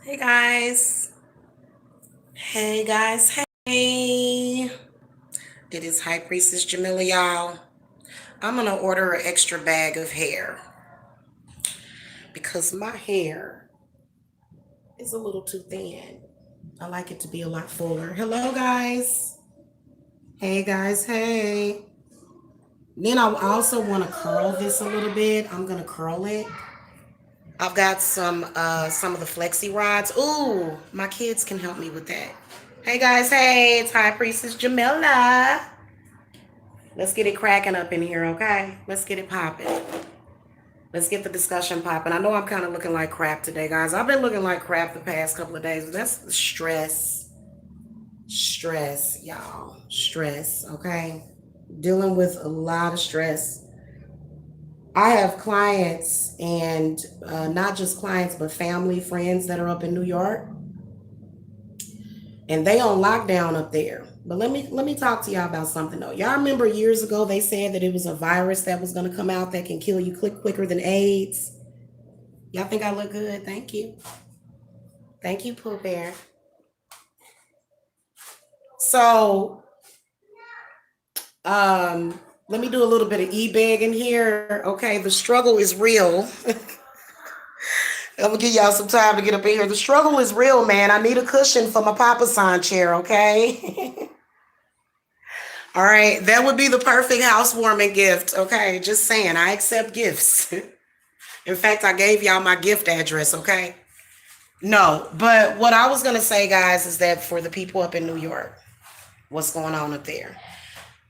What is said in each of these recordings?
Hey guys. Hey guys. Hey. It is High Priestess Jamila, y'all. I'm going to order an extra bag of hair because my hair is a little too thin. I like it to be a lot fuller. Hello, guys. Hey, guys. Hey. Then I also want to curl this a little bit. I'm going to curl it. I've got some of the flexi rods. Ooh, my kids can help me with that. Hey guys, hey, it's High Priestess Jamila. Let's get it cracking up in here, okay? Let's get it popping. Let's get the discussion popping. I know I'm kind of looking like crap today, guys. I've been looking like crap the past couple of days, but that's stress. Stress, y'all. Stress, okay? Dealing with a lot of stress. I have clients and not just clients, but family, friends that are up in New York, and they on lockdown up there. But let me talk to y'all about something though. Y'all remember years ago they said that it was a virus that was going to come out that can kill you quicker than AIDS. Y'all think I look good? Thank you. Thank you, Pooh Bear. So, let me do a little bit of e-bag in here. Okay, the struggle is real. I'm gonna give y'all some time to get up in here. The struggle is real, man. I need a cushion for my Papa San chair, okay? All right, that would be the perfect housewarming gift. Okay, just saying, I accept gifts. In fact, I gave y'all my gift address, okay? No, but what I was going to say, guys, is that for the people up in New York, what's going on up there?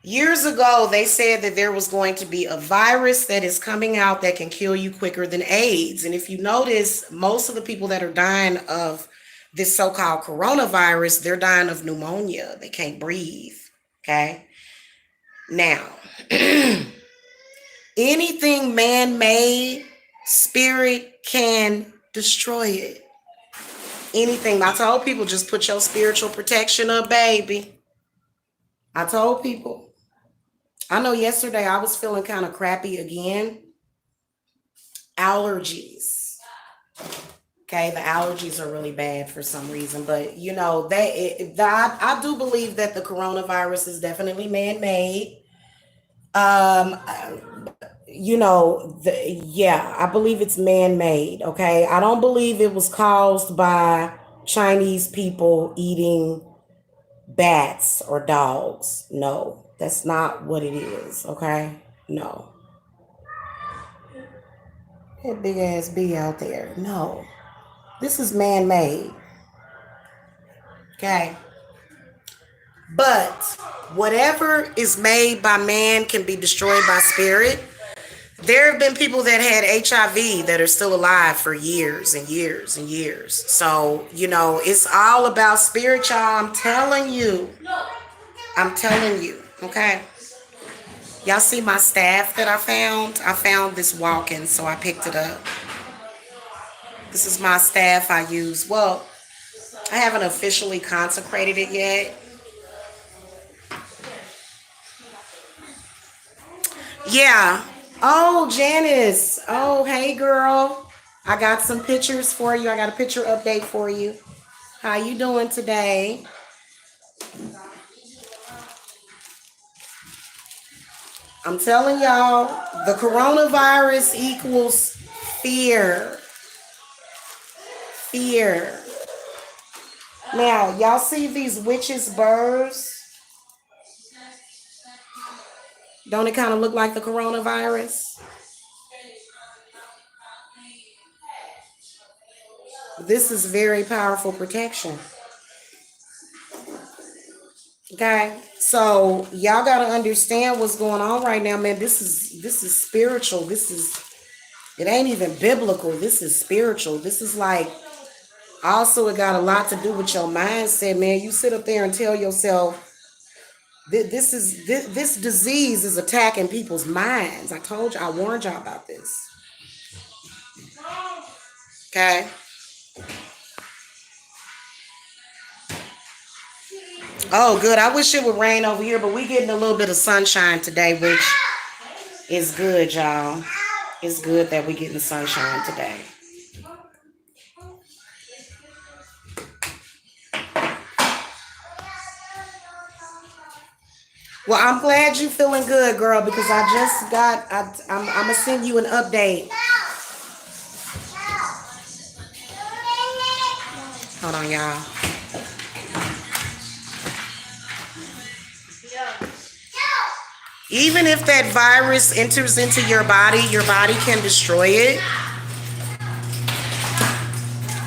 Years ago, they said that there was going to be a virus that is coming out that can kill you quicker than AIDS. And if you notice, most of the people that are dying of this so-called coronavirus, they're dying of pneumonia. They can't breathe, okay? Now, anything man-made, spirit can destroy it. Anything. I told people, just put your spiritual protection up, baby. I told people. I know yesterday I was feeling kind of crappy again. Allergies. Okay, the allergies are really bad for some reason, but you know I do believe that the coronavirus is definitely man-made. Um, yeah, I believe it's man-made. Okay, I don't believe it was caused by Chinese people eating bats or dogs. No, that's not what it is. Okay, no, that big ass bee out there. No, this is man-made. Okay, but whatever is made by man can be destroyed by spirit. There have been people that had HIV that are still alive for years and years and years. So, it's all about spirit, y'all. I'm telling you. I'm telling you. Okay. Y'all see my staff that I found? I found this walking, so I picked it up. This is my staff I use. Well, I haven't officially consecrated it yet. Yeah. Oh, Janice. Oh, hey, girl. I got some pictures for you. I got a picture update for you. How you doing today? I'm telling y'all, the coronavirus equals fear. Fear. Now, y'all see these witches' burrs? Don't it kind of look like the coronavirus? This is very powerful protection. Okay? So, y'all got to understand what's going on right now, man. This is spiritual. It ain't even biblical. This is spiritual. This is like, also it got a lot to do with your mindset, man. You sit up there and tell yourself, this disease is attacking people's minds. I told you, I warned y'all about this. Okay. Oh, good. I wish it would rain over here, but we getting a little bit of sunshine today, which is good, y'all. It's good that we getting sunshine today. Well, I'm glad you feeling good, girl, because I just got. I'm gonna send you an update. Hold on, y'all. Even if that virus enters into your body can destroy it.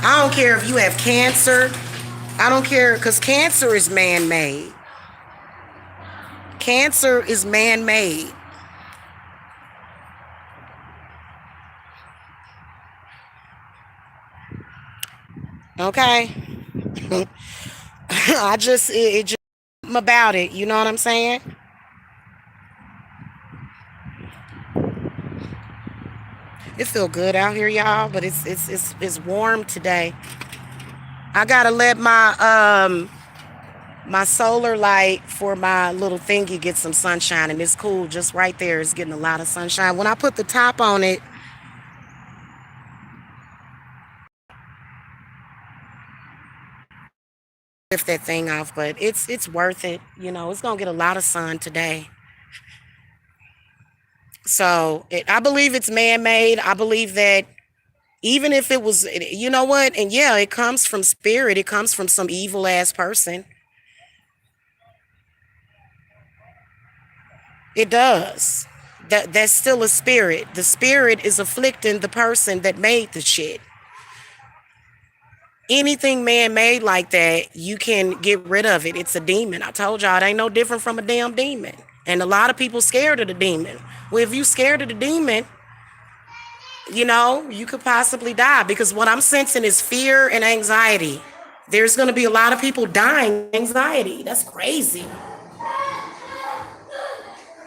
I don't care if you have cancer. I don't care because cancer is man-made. Cancer is man-made. Okay. it just about it. You know what I'm saying? It feel good out here, y'all, but it's warm today. I gotta let my solar light for my little thingy get some sunshine, and it's cool just right there. It's getting a lot of sunshine. When I put the top on it, lift that thing off, but it's worth it. You know, it's gonna get a lot of sun today. So I believe it's man-made. I believe that even if it was, you know what? And yeah, it comes from spirit. It comes from some evil ass person. It does. That's still a spirit. The spirit is afflicting the person that made the shit. Anything man-made like that, you can get rid of it. It's a demon. I told y'all it ain't no different from a damn demon. And a lot of people scared of the demon. Well, if you scared of the demon, you know, you could possibly die because what I'm sensing is fear and anxiety. There's going to be a lot of people dying anxiety. That's crazy.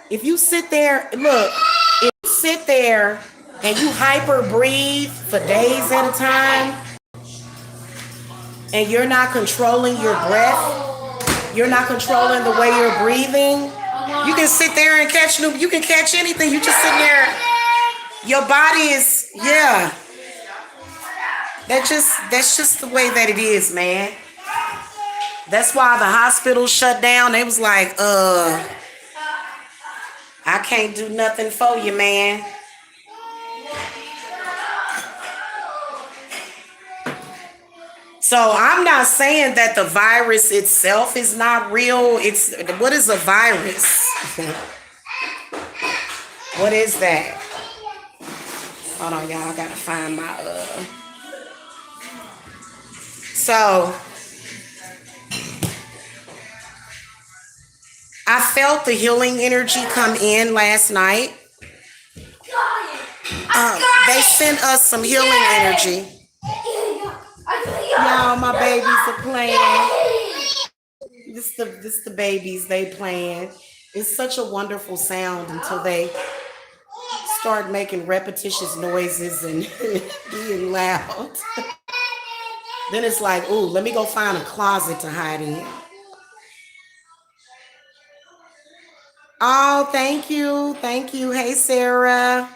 If you sit there, look, if you sit there and you hyper breathe for days at a time and you're not controlling your breath, you're not controlling the way you're breathing, you can sit there and you can catch anything. You just sitting there. Your body is, yeah. That's just the way that it is, man. That's why the hospital shut down. They was like, I can't do nothing for you, man. So I'm not saying that the virus itself is not real. It's what is a virus? What is that? Hold on, y'all. I gotta find my So I felt the healing energy come in last night. They sent us some healing energy. Y'all, my babies are playing. This the babies, they playing. It's such a wonderful sound until they start making repetitious noises and being loud. Then it's like, ooh, let me go find a closet to hide in. Oh, thank you. Thank you. Hey, Sarah.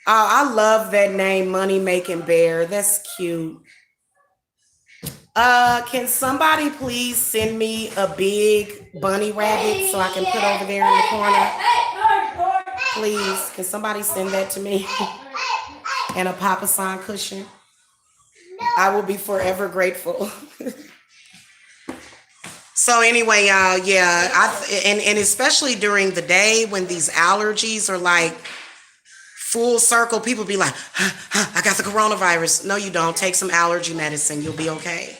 Oh, I love that name, Money Making Bear. That's cute. Can somebody please send me a big bunny rabbit so I can put over there in the corner? Please, can somebody send that to me? And a Papa San cushion. I will be forever grateful. So anyway, y'all, yeah, and especially during the day when these allergies are like full circle, people be like, I got the coronavirus. No, you don't. Take some allergy medicine. You'll be okay.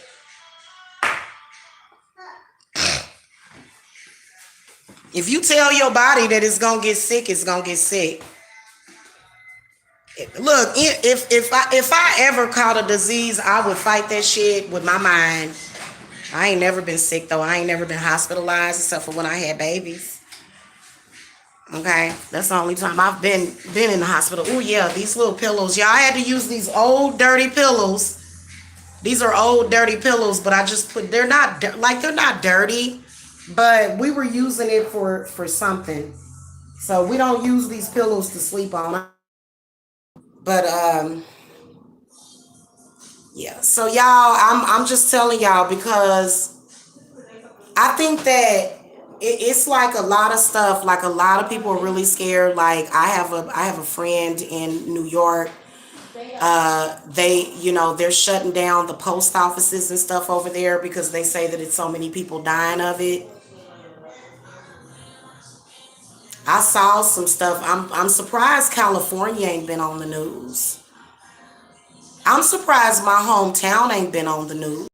If you tell your body that it's gonna get sick, it's gonna get sick. Look, if I ever caught a disease, I would fight that shit with my mind. I ain't never been sick though. I ain't never been hospitalized except for when I had babies. Okay, that's the only time I've been in the hospital. Oh yeah, these little pillows. Y'all, I had to use these old dirty pillows. These are old dirty pillows, but I just put. They're not dirty, but we were using it for something. So we don't use these pillows to sleep on. But yeah. So y'all, I'm just telling y'all because I think that it's like a lot of stuff. Like a lot of people are really scared. Like I have a friend in New York. They're shutting down the post offices and stuff over there because they say that it's so many people dying of it. I saw some stuff. I'm surprised California ain't been on the news. I'm surprised my hometown ain't been on the news.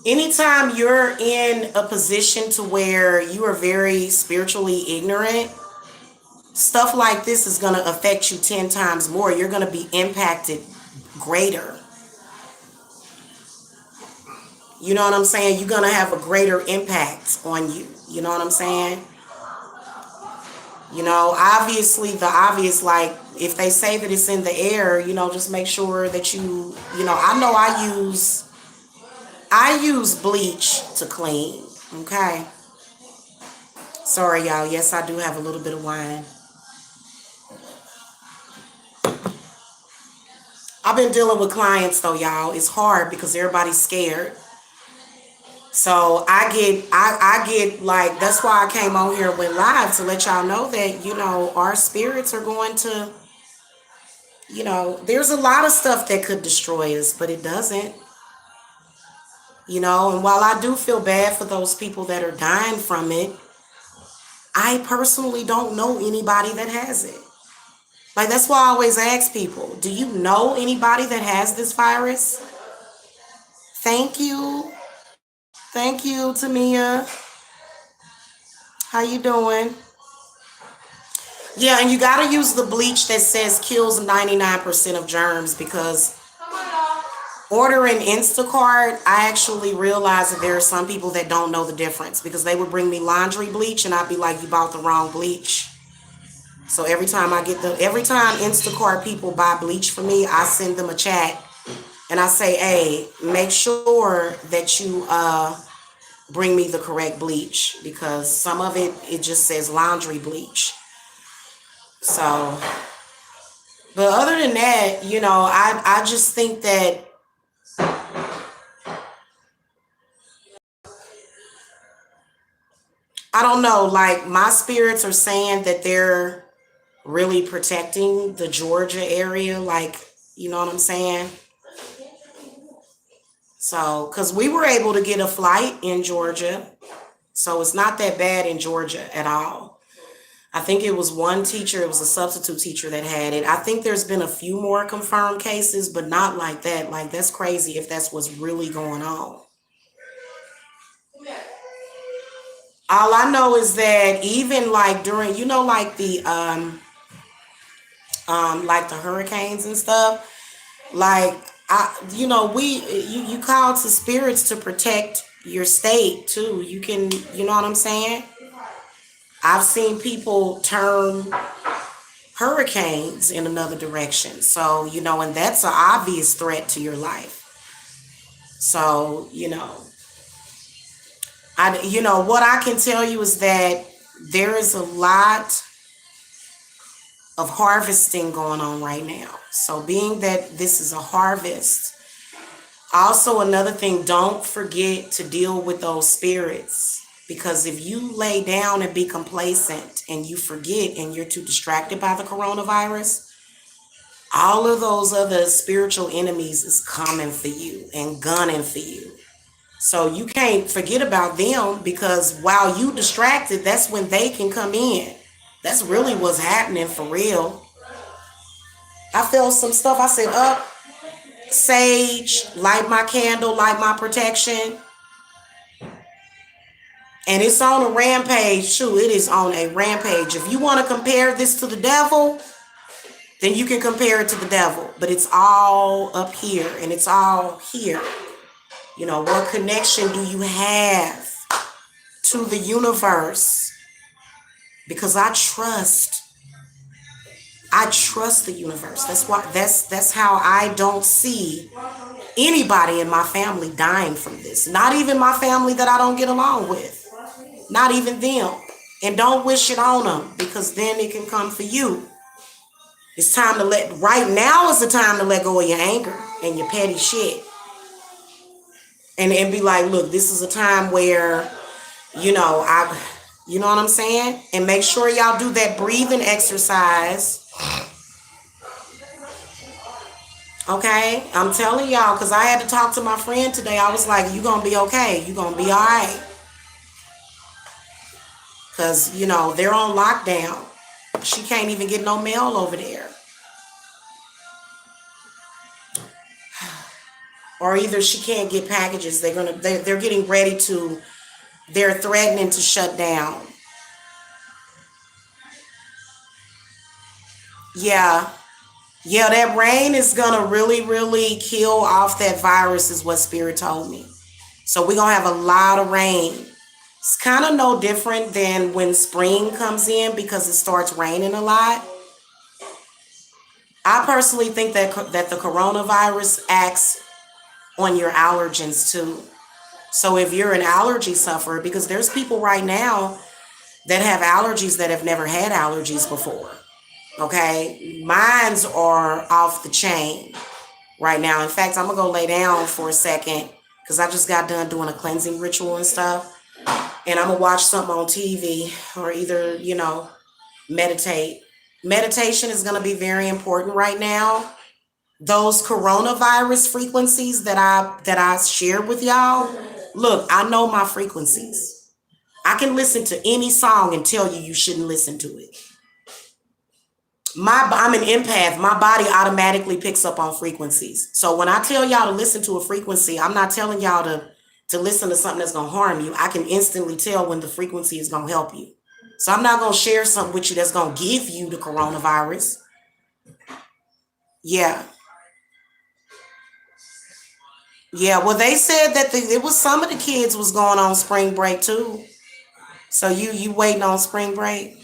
Anytime you're in a position to where you are very spiritually ignorant, stuff like this is going to affect you 10 times more. You're going to be impacted greater. You know what I'm saying? You're going to have a greater impact on you. You know what I'm saying? Obviously the obvious, like if they say that it's in the air, just make sure that I know I use bleach to clean. Okay. Sorry, y'all. Yes, I do have a little bit of wine. I've been dealing with clients though, y'all. It's hard because everybody's scared. So I get like, that's why I came on here and went live to let y'all know that, our spirits are going to, there's a lot of stuff that could destroy us, but it doesn't. And while I do feel bad for those people that are dying from it, I personally don't know anybody that has it. Like, that's why I always ask people, do you know anybody that has this virus? Thank you. Thank you, Tamia. How you doing? Yeah, and you got to use the bleach that says kills 99% of germs, because ordering Instacart, I actually realized that there are some people that don't know the difference, because they would bring me laundry bleach and I'd be like, you bought the wrong bleach. So every time Instacart people buy bleach for me, I send them a chat and I say, hey, make sure that you bring me the correct bleach, because some of it just says laundry bleach. So, but other than that, I just think that I don't know, like my spirits are saying that they're really protecting the Georgia area, like, you know what I'm saying? So, because we were able to get a flight in Georgia, so it's not that bad in Georgia at all. I think it was one teacher, it was a substitute teacher that had it. I think there's been a few more confirmed cases, but not like that. Like, that's crazy if that's what's really going on. All I know is that even like during, like the hurricanes and stuff, like you call to spirits to protect your state too. You can, you know what I'm saying? I've seen people turn hurricanes in another direction. So, and that's an obvious threat to your life. So, what I can tell you is that there is a lot of harvesting going on right now. So being that this is a harvest, also another thing, don't forget to deal with those spirits, because if you lay down and be complacent and you forget and you're too distracted by the coronavirus, all of those other spiritual enemies is coming for you and gunning for you. So you can't forget about them, because while you distracted, that's when they can come in. That's really what's happening for real. I felt some stuff. I said, up, sage, light my candle, light my protection. And it's on a rampage too. It is on a rampage. If you want to compare this to the devil, then you can compare it to the devil. But it's all up here and it's all here. What connection do you have to the universe? Because I trust the universe. That's how I don't see anybody in my family dying from this. Not even my family that I don't get along with. Not even them. And don't wish it on them, because then it can come for you. It's time to right now is the time to let go of your anger and your petty shit. and be like, look, this is a time where, you know what I'm saying? And make sure y'all do that breathing exercise. Okay? I'm telling y'all, because I had to talk to my friend today. I was like, you going to be okay. You going to be all right. Because, they're on lockdown. She can't even get no mail over there. Or either she can't get packages. They're getting ready to, they're threatening to shut down. Yeah. Yeah, that rain is going to really, really kill off that virus is what Spirit told me. So we're going to have a lot of rain. It's kind of no different than when spring comes in because it starts raining a lot. I personally think that the coronavirus acts on your allergens too. So if you're an allergy sufferer, because there's people right now that have allergies that have never had allergies before. Okay, mines are off the chain right now. In fact, I'm gonna go lay down for a second because I just got done doing a cleansing ritual and stuff. And I'm gonna watch something on TV or either, meditate. Meditation is gonna be very important right now. Those coronavirus frequencies that I shared with y'all. Look, I know my frequencies. I can listen to any song and tell you shouldn't listen to it. I'm an empath. My body automatically picks up on frequencies. So when I tell y'all to listen to a frequency, I'm not telling y'all to listen to something that's going to harm you. I can instantly tell when the frequency is going to help you. So I'm not going to share something with you that's going to give you the coronavirus. Yeah. Yeah, well, they said that it was some of the kids was going on spring break too. So you waiting on spring break?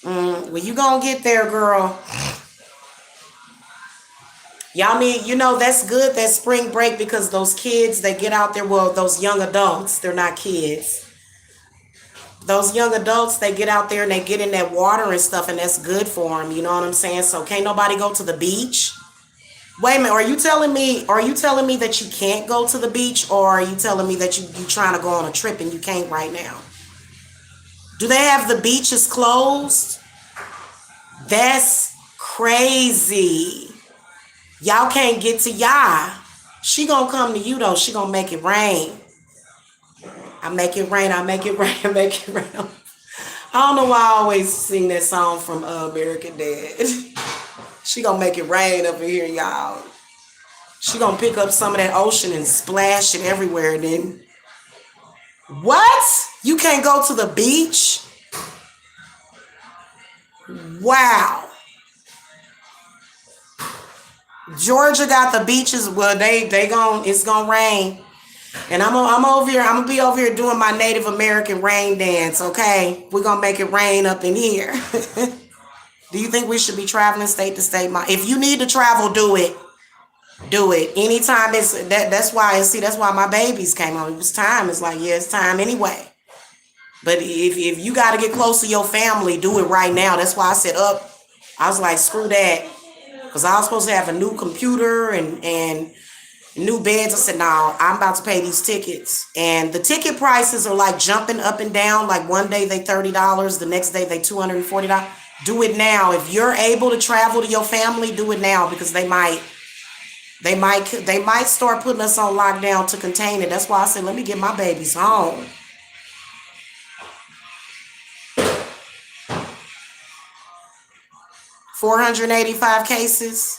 Well, you gonna get there, girl. Y'all need, that's good, that spring break, because those kids, they get out there, well, those young adults, they're not kids. Those young adults, they get out there and they get in that water and stuff, and that's good for them, you know what I'm saying? So can't nobody go to the beach? Wait a minute, are you telling me that you can't go to the beach, or are you telling me that you trying to go on a trip and you can't right now? Do they have the beaches closed? That's crazy. Y'all can't get to y'all. She gonna come to you though. She gonna make it rain. I make it rain. I make it rain. I make it rain. I don't know why I always sing that song from American Dad. She gonna make it rain up in here, y'all. She gonna pick up some of that ocean and splash it everywhere. And then what? You can't go to the beach? Wow. Georgia got the beaches. Well, it's gonna rain, and I'm over here. I'm gonna be over here doing my Native American rain dance. Okay, we're gonna make it rain up in here. Do you think we should be traveling state to state? If you need to travel, do it. Do it anytime. That's why my babies came on. It was time. It's like, yeah, it's time anyway. But if you got to get close to your family, do it right now. That's why I said up. I was like, screw that. Because I was supposed to have a new computer and new beds. I said, no, I'm about to pay these tickets. And the ticket prices are like jumping up and down. Like one day they $30. The next day they $240. Do it now. If you're able to travel to your family, do it now, because they might start putting us on lockdown to contain it. That's why I said, let me get my babies home. $485 cases.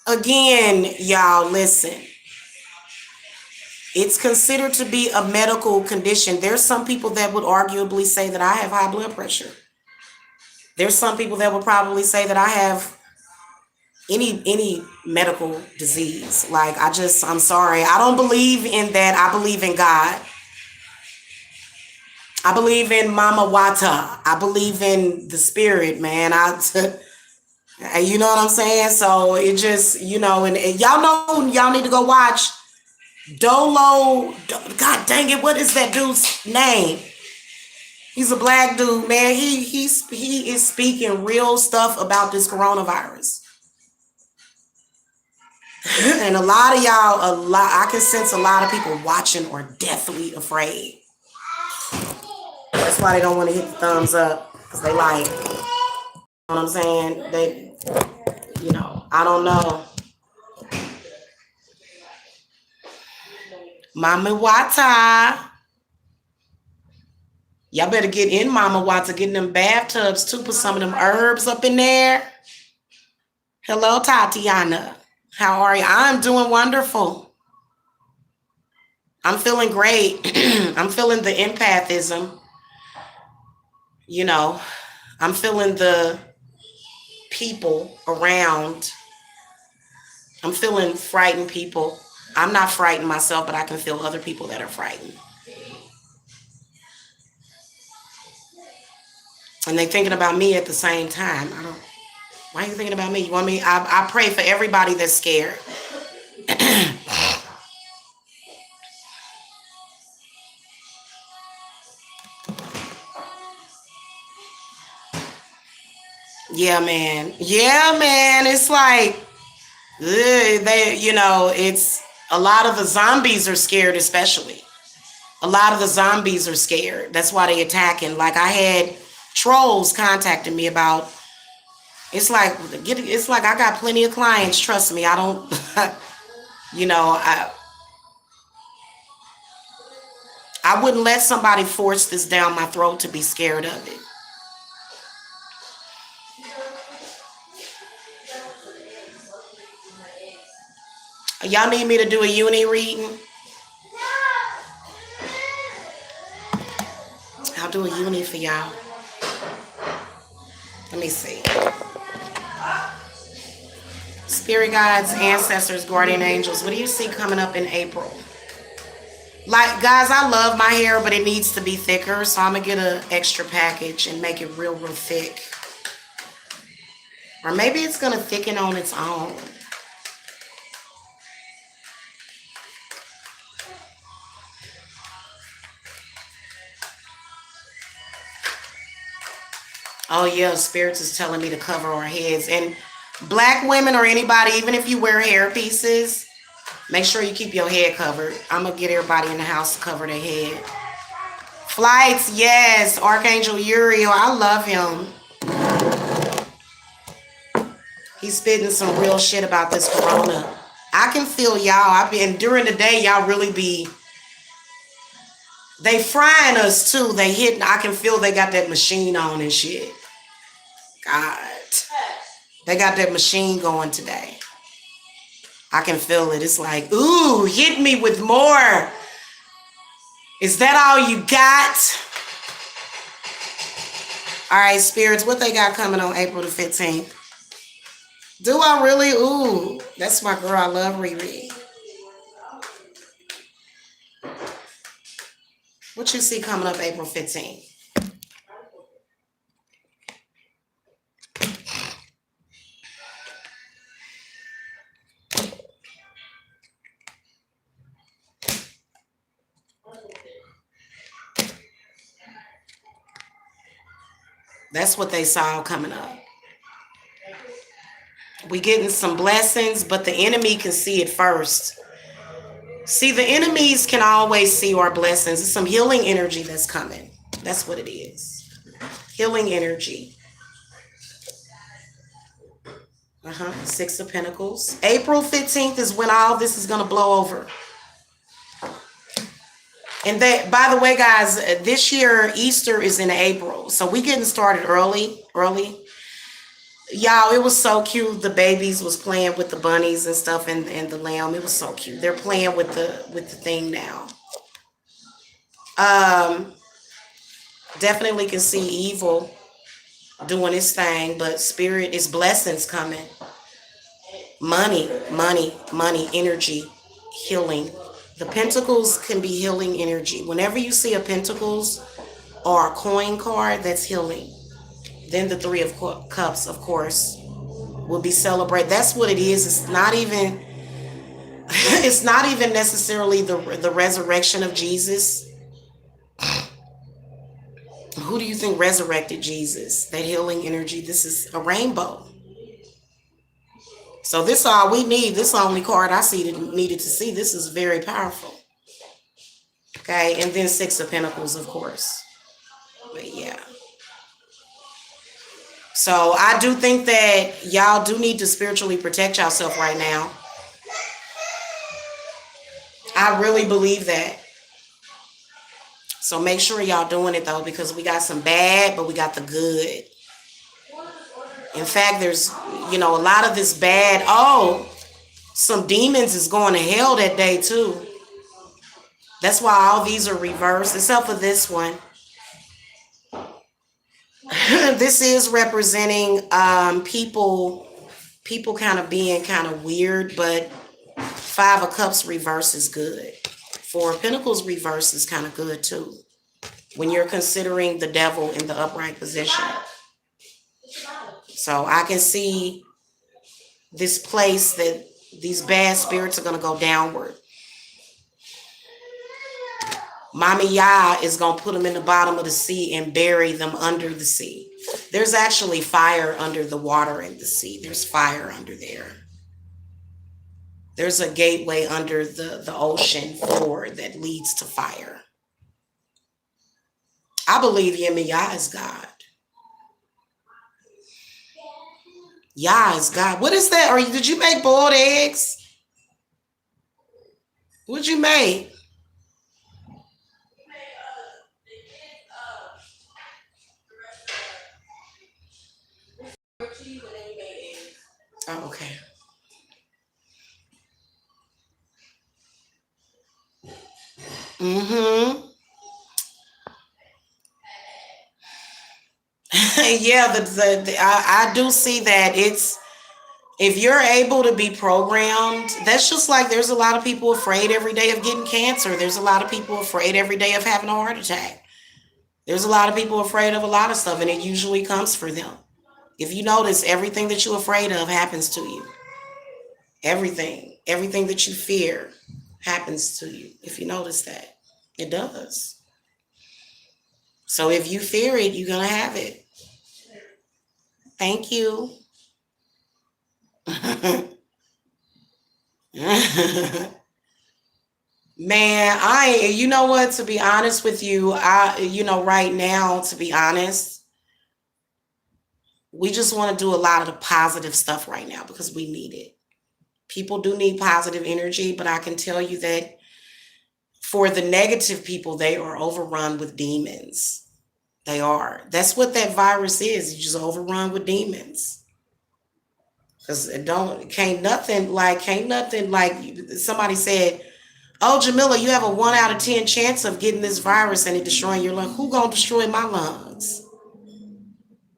Again, y'all, listen. It's considered to be a medical condition. There's some people that would arguably say that I have high blood pressure. There's some people that would probably say that I have any medical disease. Like, I'm sorry. I don't believe in that. I believe in God. I believe in Mama Wata. I believe in the spirit, man. You know what I'm saying? So it just, and y'all know y'all need to go watch Dolo, God dang it, what is that dude's name? He's a black dude, man. He is speaking real stuff about this coronavirus. And a lot of y'all, I can sense a lot of people watching are deathly afraid. That's why they don't want to hit the thumbs up, because they like, you know what I'm saying? I don't know. Mama Wata. Y'all better get in Mama Wata, get in them bathtubs too. Put some of them herbs up in there. Hello, Tatiana. How are you? I'm doing wonderful. I'm feeling great. I'm feeling the empathism. I'm feeling the people around. I'm feeling frightened people. I'm not frightened myself, but I can feel other people that are frightened. And they thinking about me at the same time. Why are you thinking about me? You want me? I pray for everybody that's scared. Yeah, man. It's like, it's a lot of the zombies are scared, especially. A lot of the zombies are scared. That's why they attacking. Like, I had trolls contacting me about, it's like I got plenty of clients. Trust me. I don't, I wouldn't let somebody force this down my throat to be scared of it. Y'all need me to do a uni reading? I'll do a uni for y'all. Let me see. Spirit guides, ancestors, guardian angels. What do you see coming up in April? Like, guys, I love my hair, but it needs to be thicker. So I'm going to get an extra package and make it real, real thick. Or maybe it's going to thicken on its own. Oh, yeah, spirits is telling me to cover our heads. And black women or anybody, even if you wear hair pieces, make sure you keep your head covered. I'm going to get everybody in the house to cover their head. Flights, yes. Archangel Uriel, I love him. He's spitting some real shit about this corona. I can feel y'all. During the day, y'all really be, they frying us too. I can feel they got that machine on and shit. God. They got that machine going today. I can feel it. It's like, ooh, hit me with more. Is that all you got? All right, spirits, what they got coming on April the 15th? Do I really? Ooh, that's my girl. I love Riri. What you see coming up April 15th? That's what they saw coming up. We getting some blessings, but the enemy can see it first. See, the enemies can always see our blessings. It's some healing energy that's coming. That's what it is. Healing energy. Six of Pentacles. April 15th is when all this is going to blow over. And that, by the way, guys, this year Easter is in April. So we getting started early. Y'all, it was so cute. The babies was playing with the bunnies and stuff and the lamb. It was so cute. They're playing with the thing now. Definitely can see evil doing its thing, but spirit is blessings coming. Money, energy, healing. The pentacles can be healing energy. Whenever you see a pentacles or a coin card, that's healing. Then the Three of Cups, of course, will be celebrated. That's what it is. It's not even, It's not even necessarily the resurrection of Jesus. Who do you think resurrected Jesus? That healing energy. This is a rainbow. So this is all we need. This is the only card I see that needed to see. This is very powerful. Okay, and then Six of Pentacles, of course. But yeah. So I do think that y'all do need to spiritually protect yourself right now. I really believe that. So make sure y'all doing it though, because we got some bad, but we got the good. In fact, there's, a lot of this bad. Oh, some demons is going to hell that day too. That's why all these are reversed, except for this one. This is representing people kind of being kind of weird, but Five of Cups reverse is good. Four of Pentacles reverse is kind of good too, when you're considering the devil in the upright position. So I can see this place that these bad spirits are going to go downward. Mama Yah is going to put them in the bottom of the sea and bury them under the sea. There's actually fire under the water in the sea. There's fire under there. There's a gateway under the ocean floor that leads to fire. I believe Yah is God. Yah is God. What is that? Did you make boiled eggs? What'd you make? Oh, okay. Yeah, I do see that if you're able to be programmed, that's just like there's a lot of people afraid every day of getting cancer. There's a lot of people afraid every day of having a heart attack. There's a lot of people afraid of a lot of stuff, and it usually comes for them. If you notice, everything that you're afraid of happens to you. Everything that you fear happens to you. If you notice that, it does. So if you fear it, you're going to have it. Thank you. Man, you know what, to be honest with you, right now, to be honest, we just want to do a lot of the positive stuff right now because we need it. People do need positive energy, but I can tell you that for the negative people, they are overrun with demons. They are. That's what that virus is. You just overrun with demons. Because can't nothing like somebody said, oh, Jamila, you have a 1 out of 10 chance of getting this virus and it destroying your lungs. Who gonna destroy my lungs?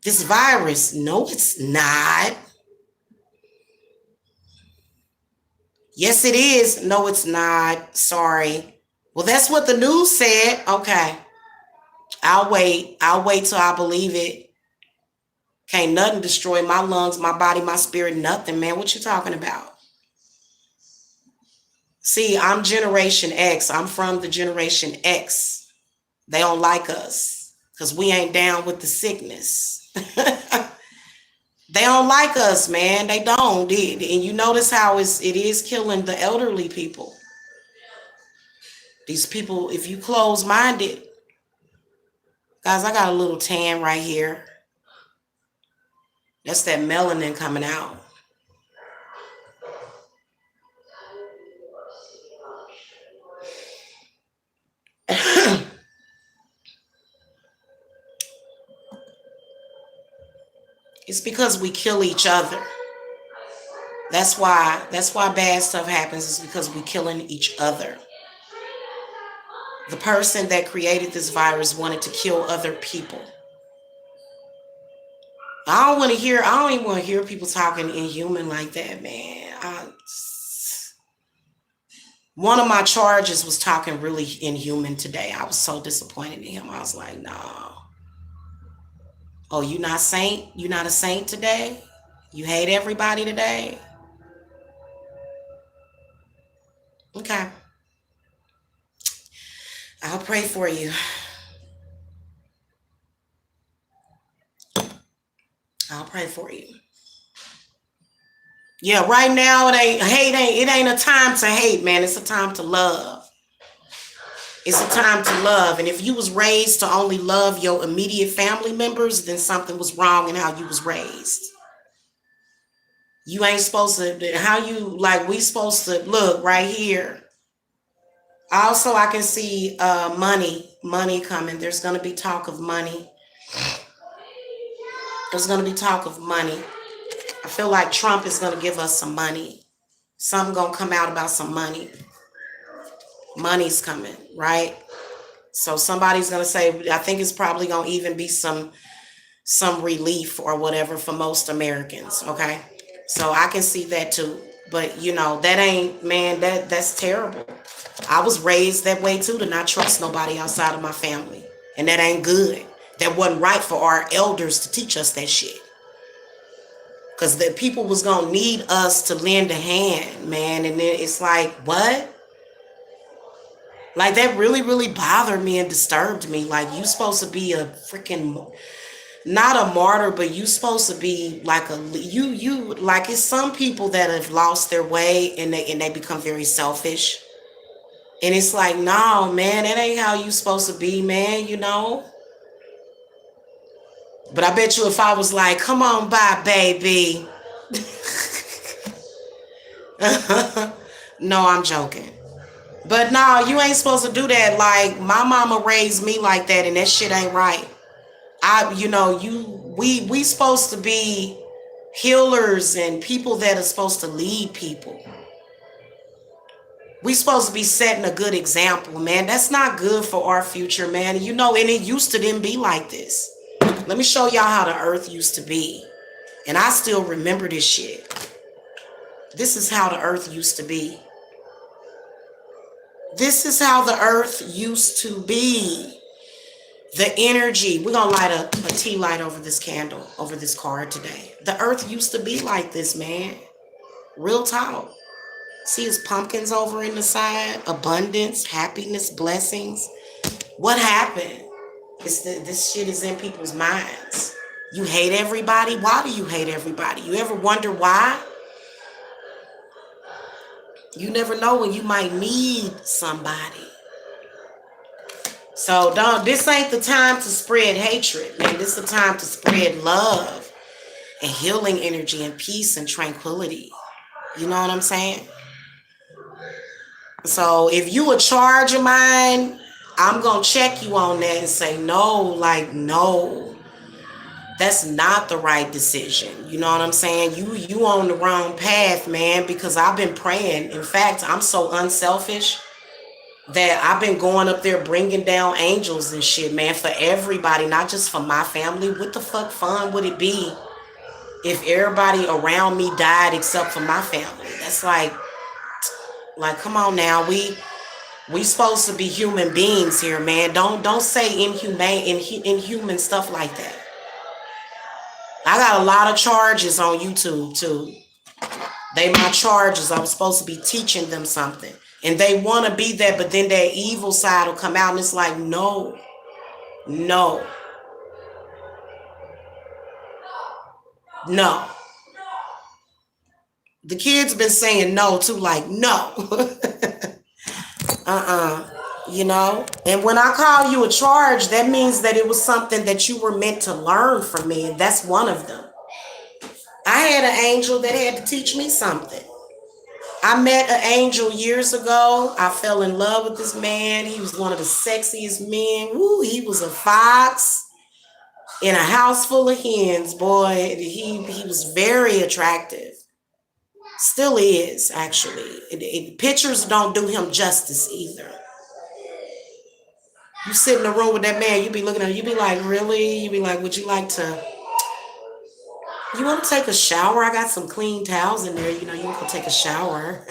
This virus? No, it's not. Yes, it is. No, it's not. Sorry. Well, that's what the news said. Okay. I'll wait till I believe it. Can't nothing destroy my lungs, my body, my spirit, nothing, man. What you talking about? See, I'm Generation X. I'm from the Generation X. They don't like us because we ain't down with the sickness. They don't like us, man. They don't. And you notice how it is killing the elderly people. These people, if you close-minded, guys, I got a little tan right here. That's that melanin coming out. It's because we kill each other. That's why bad stuff happens, is because we're killing each other. The person that created this virus wanted to kill other people. I don't even want to hear people talking inhuman like that, man. One of my charges was talking really inhuman today. I was so disappointed in him. I was like, no. Oh, you not saint? You not a saint today? You hate everybody today? Okay. I'll pray for you. I'll pray for you. Yeah, right now it ain't a time to hate, man. It's a time to love. It's a time to love. And if you was raised to only love your immediate family members, then something was wrong in how you was raised. You ain't supposed to, how you, like, we supposed to look right here. Also, I can see money coming. There's going to be talk of money. There's going to be talk of money. I feel like Trump is going to give us some money. Something going to come out about some money. Money's coming, right? So somebody's going to say, I think it's probably going to even be some relief or whatever for most Americans, okay? So I can see that too. But you know, that ain't, man, that's terrible. I was raised that way too, to not trust nobody outside of my family. And that ain't good. That wasn't right for our elders to teach us that shit. Because the people was gonna need us to lend a hand, man. And then it's like, what? Like, that really, really bothered me and disturbed me. Like, you supposed to be a freaking, not a martyr, but you supposed to be like you like, it's some people that have lost their way and they become very selfish. And it's like, no, man, that ain't how you supposed to be, man, you know? But I bet you if I was like, come on by, baby. No, I'm joking. But no, you ain't supposed to do that. Like, my mama raised me like that, and that shit ain't right. We supposed to be healers and people that are supposed to lead people. We supposed to be setting a good example, man. That's not good for our future, man. You know, and it used to didn't be like this. Let me show y'all how the earth used to be. And I still remember this shit. This is how the earth used to be. This is how the earth used to be. The energy. We're going to light a tea light over this candle, over this card today. The earth used to be like this, man. Real talk. See his pumpkins over in the side? Abundance, happiness, blessings. What happened? This shit is in people's minds. You hate everybody? Why do you hate everybody? You ever wonder why? You never know when you might need somebody. So this ain't the time to spread hatred, man. This is the time to spread love and healing energy and peace and tranquility. You know what I'm saying? So if you a charge of mine, I'm going to check you on that and say, no, like, no, that's not the right decision. You know what I'm saying? You on the wrong path, man, because I've been praying. In fact, I'm so unselfish that I've been going up there bringing down angels and shit, man, for everybody, not just for my family. What the fuck fun would it be if everybody around me died except for my family? That's like, come on now. We supposed to be human beings here, man. Don't say inhuman stuff like that. I got a lot of charges on YouTube too. They my charges. I was supposed to be teaching them something. And they want to be that, but then their evil side will come out and it's like, no. No. No. The kids been saying no too, like, no. You know? And when I call you a charge, that means that it was something that you were meant to learn from me. And that's one of them. I had an angel that had to teach me something. I met an angel years ago. I fell in love with this man. He was one of the sexiest men. Woo, he was a fox in a house full of hens, boy. He was very attractive. Still is, actually. Pictures don't do him justice either. You sit in the room with that man, you be looking at him, you be like, really? You be like, would you like to, you want to take a shower? I got some clean towels in there. You know, you want to take a shower.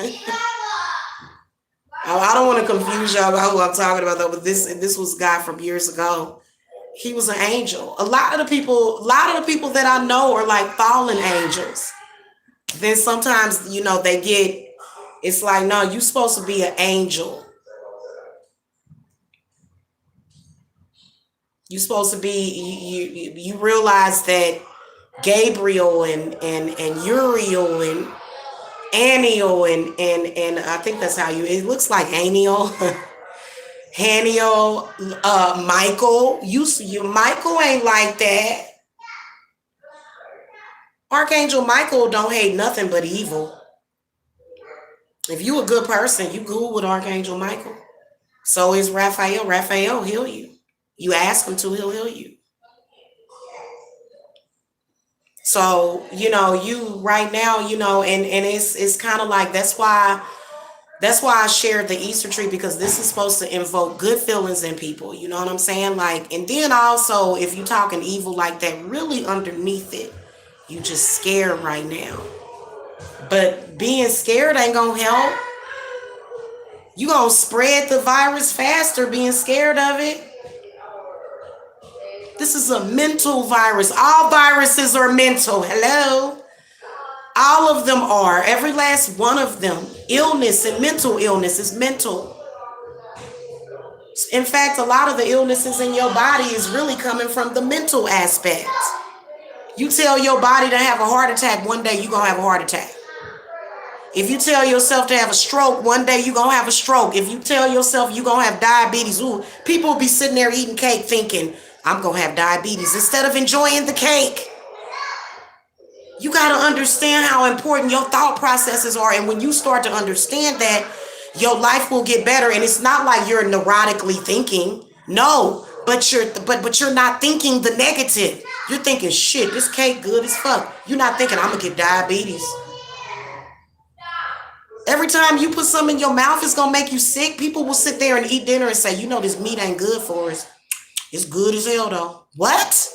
I don't want to confuse y'all about who I'm talking about, though, but this was a guy from years ago. He was an angel. A lot of the people that I know are like fallen angels. Then sometimes, you know, they get It's like, no, you're supposed to be an angel. You're supposed to be, you realize that Gabriel and Uriel and Aniel and I think that's how it looks like Aniel. Haniel, Michael. You Michael ain't like that. Archangel Michael don't hate nothing but evil. If you a good person, you cool with Archangel Michael. So is Raphael. Raphael heal you. You ask him to, he'll heal you. So, you right now, and it's kind of like that's why I shared the Easter tree, because this is supposed to invoke good feelings in people. You know what I'm saying? Like, and then also, if you're talking evil like that, really underneath it, you just scared right now. But being scared ain't gonna help. You gonna spread the virus faster being scared of it. This is a mental virus. All viruses are mental. Hello? All of them are. Every last one of them. Illness and mental illness is mental. In fact, a lot of the illnesses in your body is really coming from the mental aspect. You tell your body to have a heart attack, one day you're going to have a heart attack. If you tell yourself to have a stroke, one day you're going to have a stroke. If you tell yourself you're going to have diabetes, people will be sitting there eating cake thinking, I'm going to have diabetes, instead of enjoying the cake. You got to understand how important your thought processes are. And when you start to understand that, your life will get better. And it's not like you're neurotically thinking. No, but you're not thinking the negative. You're thinking, shit, this cake good as fuck. You're not thinking, I'm going to get diabetes. Every time you put something in your mouth, it's going to make you sick. People will sit there and eat dinner and say, this meat ain't good for us. It's good as hell, though. What?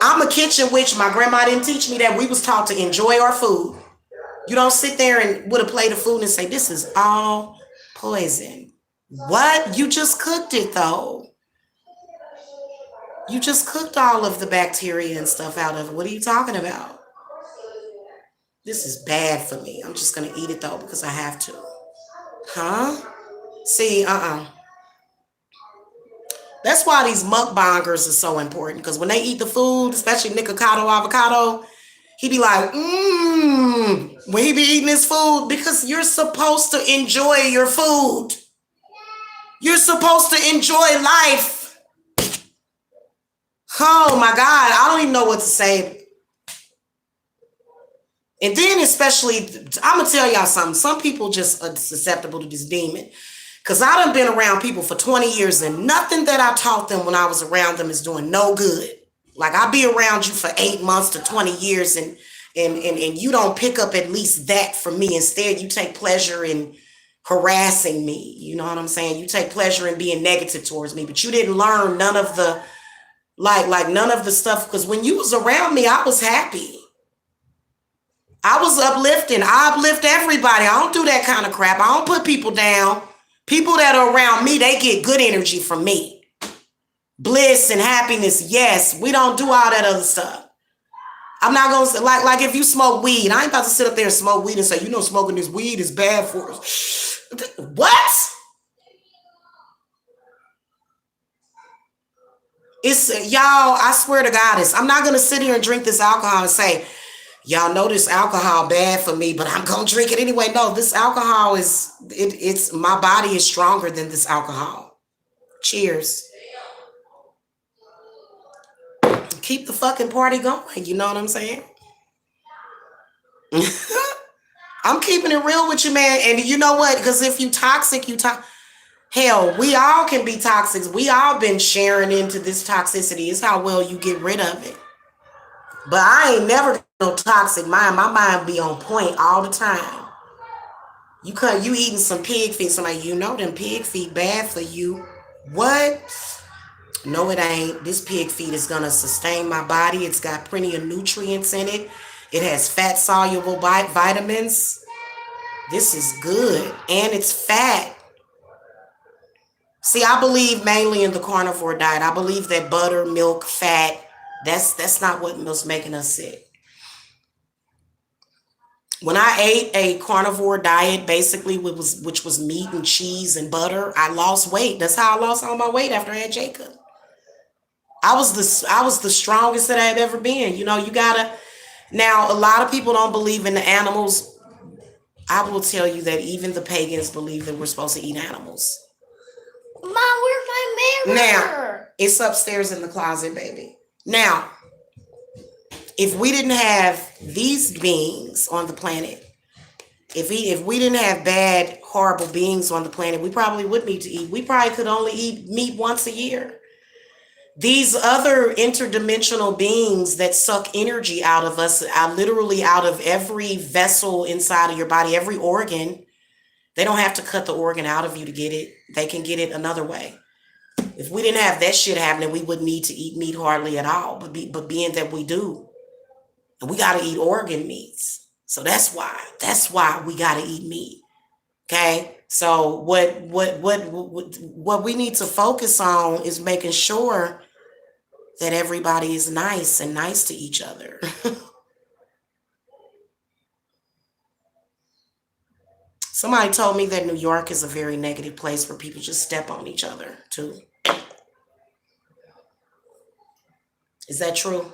I'm a kitchen witch. My grandma didn't teach me that. We was taught to enjoy our food. You don't sit there and with a plate of food and say, this is all poison. What? You just cooked it, though. You just cooked all of the bacteria and stuff out of it. What are you talking about? This is bad for me. I'm just going to eat it, though, because I have to. Huh? See, That's why these mukbangers are so important, because when they eat the food, especially Nikocado Avocado, he be like, when he be eating his food, because you're supposed to enjoy your food. You're supposed to enjoy life. Oh my God, I don't even know what to say. And then especially, I'm going to tell y'all something. Some people just are susceptible to this demon. Because I done been around people for 20 years and nothing that I taught them when I was around them is doing no good. Like, I'll be around you for 8 months to 20 years and you don't pick up at least that from me. Instead, you take pleasure in harassing me. You know what I'm saying? You take pleasure in being negative towards me, but you didn't learn none of the, like none of the stuff. Because when you was around me, I was happy. I was uplifting. I uplift everybody. I don't do that kind of crap. I don't put people down. People that are around me, they get good energy from me. Bliss and happiness, yes. We don't do all that other stuff. I'm not going to say, like if you smoke weed, I ain't about to sit up there and smoke weed and say, smoking this weed is bad for us. What? It's, y'all, I swear to God, I'm not going to sit here and drink this alcohol and say, y'all know this alcohol bad for me, but I'm going to drink it anyway. No, this alcohol it's my body is stronger than this alcohol. Cheers. Keep the fucking party going. You know what I'm saying? I'm keeping it real with you, man. And you know what? Because if you toxic, hell, we all can be toxic. We all been sharing into this toxicity. It's how well you get rid of it. But I ain't never no toxic mind. My mind be on point all the time. You eating some pig feet. Somebody, them pig feet bad for you. What? No, it ain't. This pig feet is going to sustain my body. It's got plenty of nutrients in it. It has fat soluble vitamins. This is good. And it's fat. See, I believe mainly in the carnivore diet. I believe that butter, milk, fat, that's not what's making us sick. When I ate a carnivore diet, basically which was meat and cheese and butter, I lost weight. That's how I lost all my weight after I had Jacob. I was the strongest that I had ever been. You know, you gotta. Now, a lot of people don't believe in the animals. I will tell you that even the pagans believe that we're supposed to eat animals. Mom, where's my mirror? Now, it's upstairs in the closet, baby. Now, if we didn't have these beings on the planet, if we didn't have bad, horrible beings on the planet, we probably would need to eat. We probably could only eat meat once a year. These other interdimensional beings that suck energy out of us, literally out of every vessel inside of your body, every organ, they don't have to cut the organ out of you to get it. They can get it another way. If we didn't have that shit happening, we wouldn't need to eat meat hardly at all. But being that we do, and we got to eat organ meats. So that's why we got to eat meat. Okay? So what we need to focus on is making sure that everybody is nice and nice to each other. Somebody told me that New York is a very negative place where people just step on each other too. Is that true?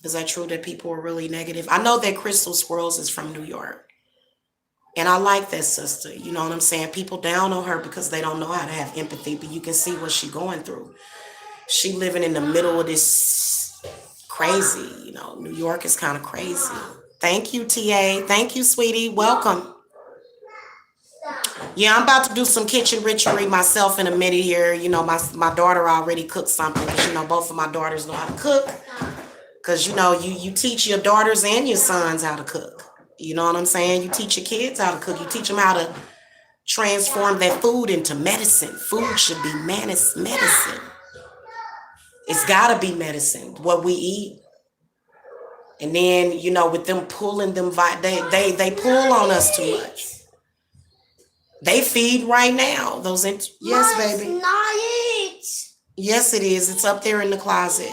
Is that true that people are really negative? I know that Crystal Squirrels is from New York. And I like that sister. You know what I'm saying? People down on her because they don't know how to have empathy, but you can see what she's going through. She living in the middle of this crazy, you know, New York is kind of crazy. Thank you, TA. Thank you, sweetie. Welcome. Yeah, I'm about to do some kitchen ritual myself in a minute here. You know, my daughter already cooked something because, you know, both of my daughters know how to cook. Because, you know, you teach your daughters and your sons how to cook. You know what I'm saying? You teach your kids how to cook. You teach them how to transform that food into medicine. Food should be medicine. It's got to be medicine, what we eat. And then, you know, with them pulling them, they pull on us too much. They feed right now. Yes, baby. It's not it. Yes, it is. It's up there in the closet.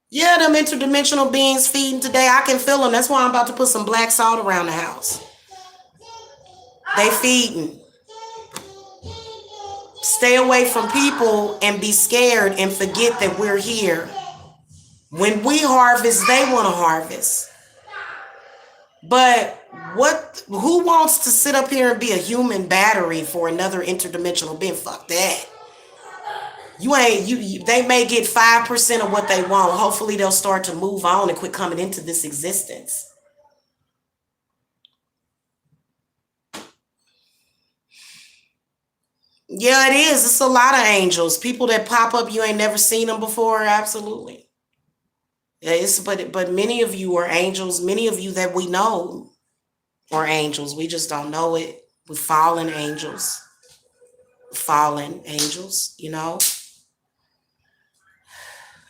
Yeah, them interdimensional beings feeding today. I can feel them. That's why I'm about to put some black salt around the house. They feeding. Stay away from people and be scared and forget that we're here. When we harvest, they want to harvest. But who wants to sit up here and be a human battery for another interdimensional being? Fuck that. They may get 5% of what they want. Hopefully they'll start to move on and quit coming into this existence. Yeah, it is. It's a lot of angels. People that pop up, you ain't never seen them before. Absolutely. But many of you are angels. Many of you that we know are angels. We just don't know it. We're fallen angels. Fallen angels, you know.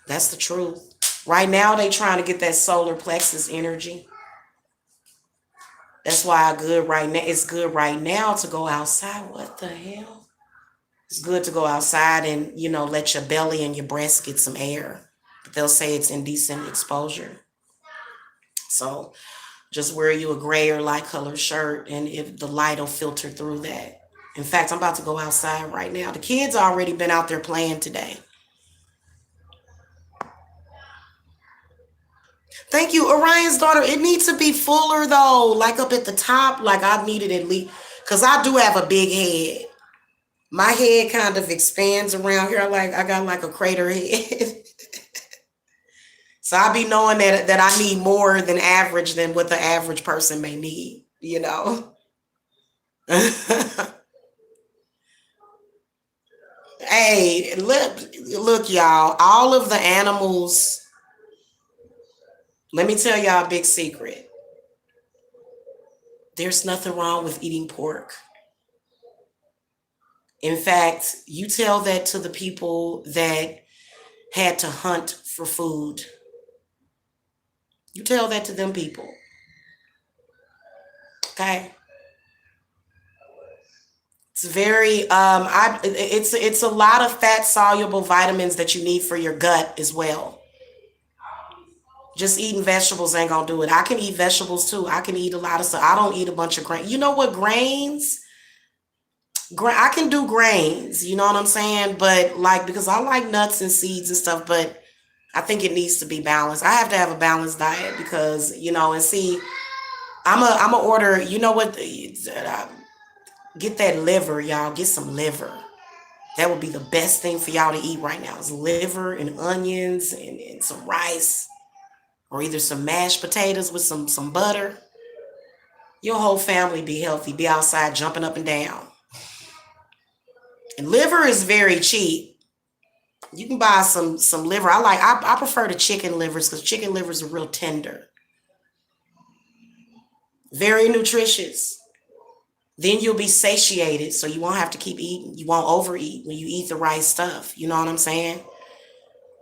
That's the truth. Right now, they trying to get that solar plexus energy. That's why it's good right now to go outside. What the hell? It's good to go outside and, you know, let your belly and your breast get some air. But they'll say it's indecent exposure. So just wear you a gray or light colored shirt and if the light will filter through that. In fact, I'm about to go outside right now. The kids already been out there playing today. Thank you, Orion's daughter. It needs to be fuller though, like up at the top. Like I needed at least, because I do have a big head. My head kind of expands around here. I got like a crater head. So I be knowing that I need more than average than what the average person may need, you know. Hey, look, y'all. All of the animals. Let me tell y'all a big secret. There's nothing wrong with eating pork. In fact, you tell that to the people that had to hunt for food. You tell that to them people. Okay? It's very it's a lot of fat soluble vitamins that you need for your gut as well. Just eating vegetables ain't gonna do it. I can eat vegetables too. I can eat a lot of stuff. I don't eat a bunch of grain. You know what grains? I can do grains. You know what I'm saying? But like because I like nuts and seeds and stuff, but I think it needs to be balanced. I have to have a balanced diet because and see, I'm a order. You know what? Get that liver, y'all. Get some liver. That would be the best thing for y'all to eat right now is liver and onions and some rice or either some mashed potatoes with some butter. Your whole family be healthy, be outside jumping up and down. And liver is very cheap. You can buy some liver. I prefer the chicken livers because chicken livers are real tender. Very nutritious. Then you'll be satiated, so you won't have to keep eating. You won't overeat when you eat the right stuff. You know what I'm saying?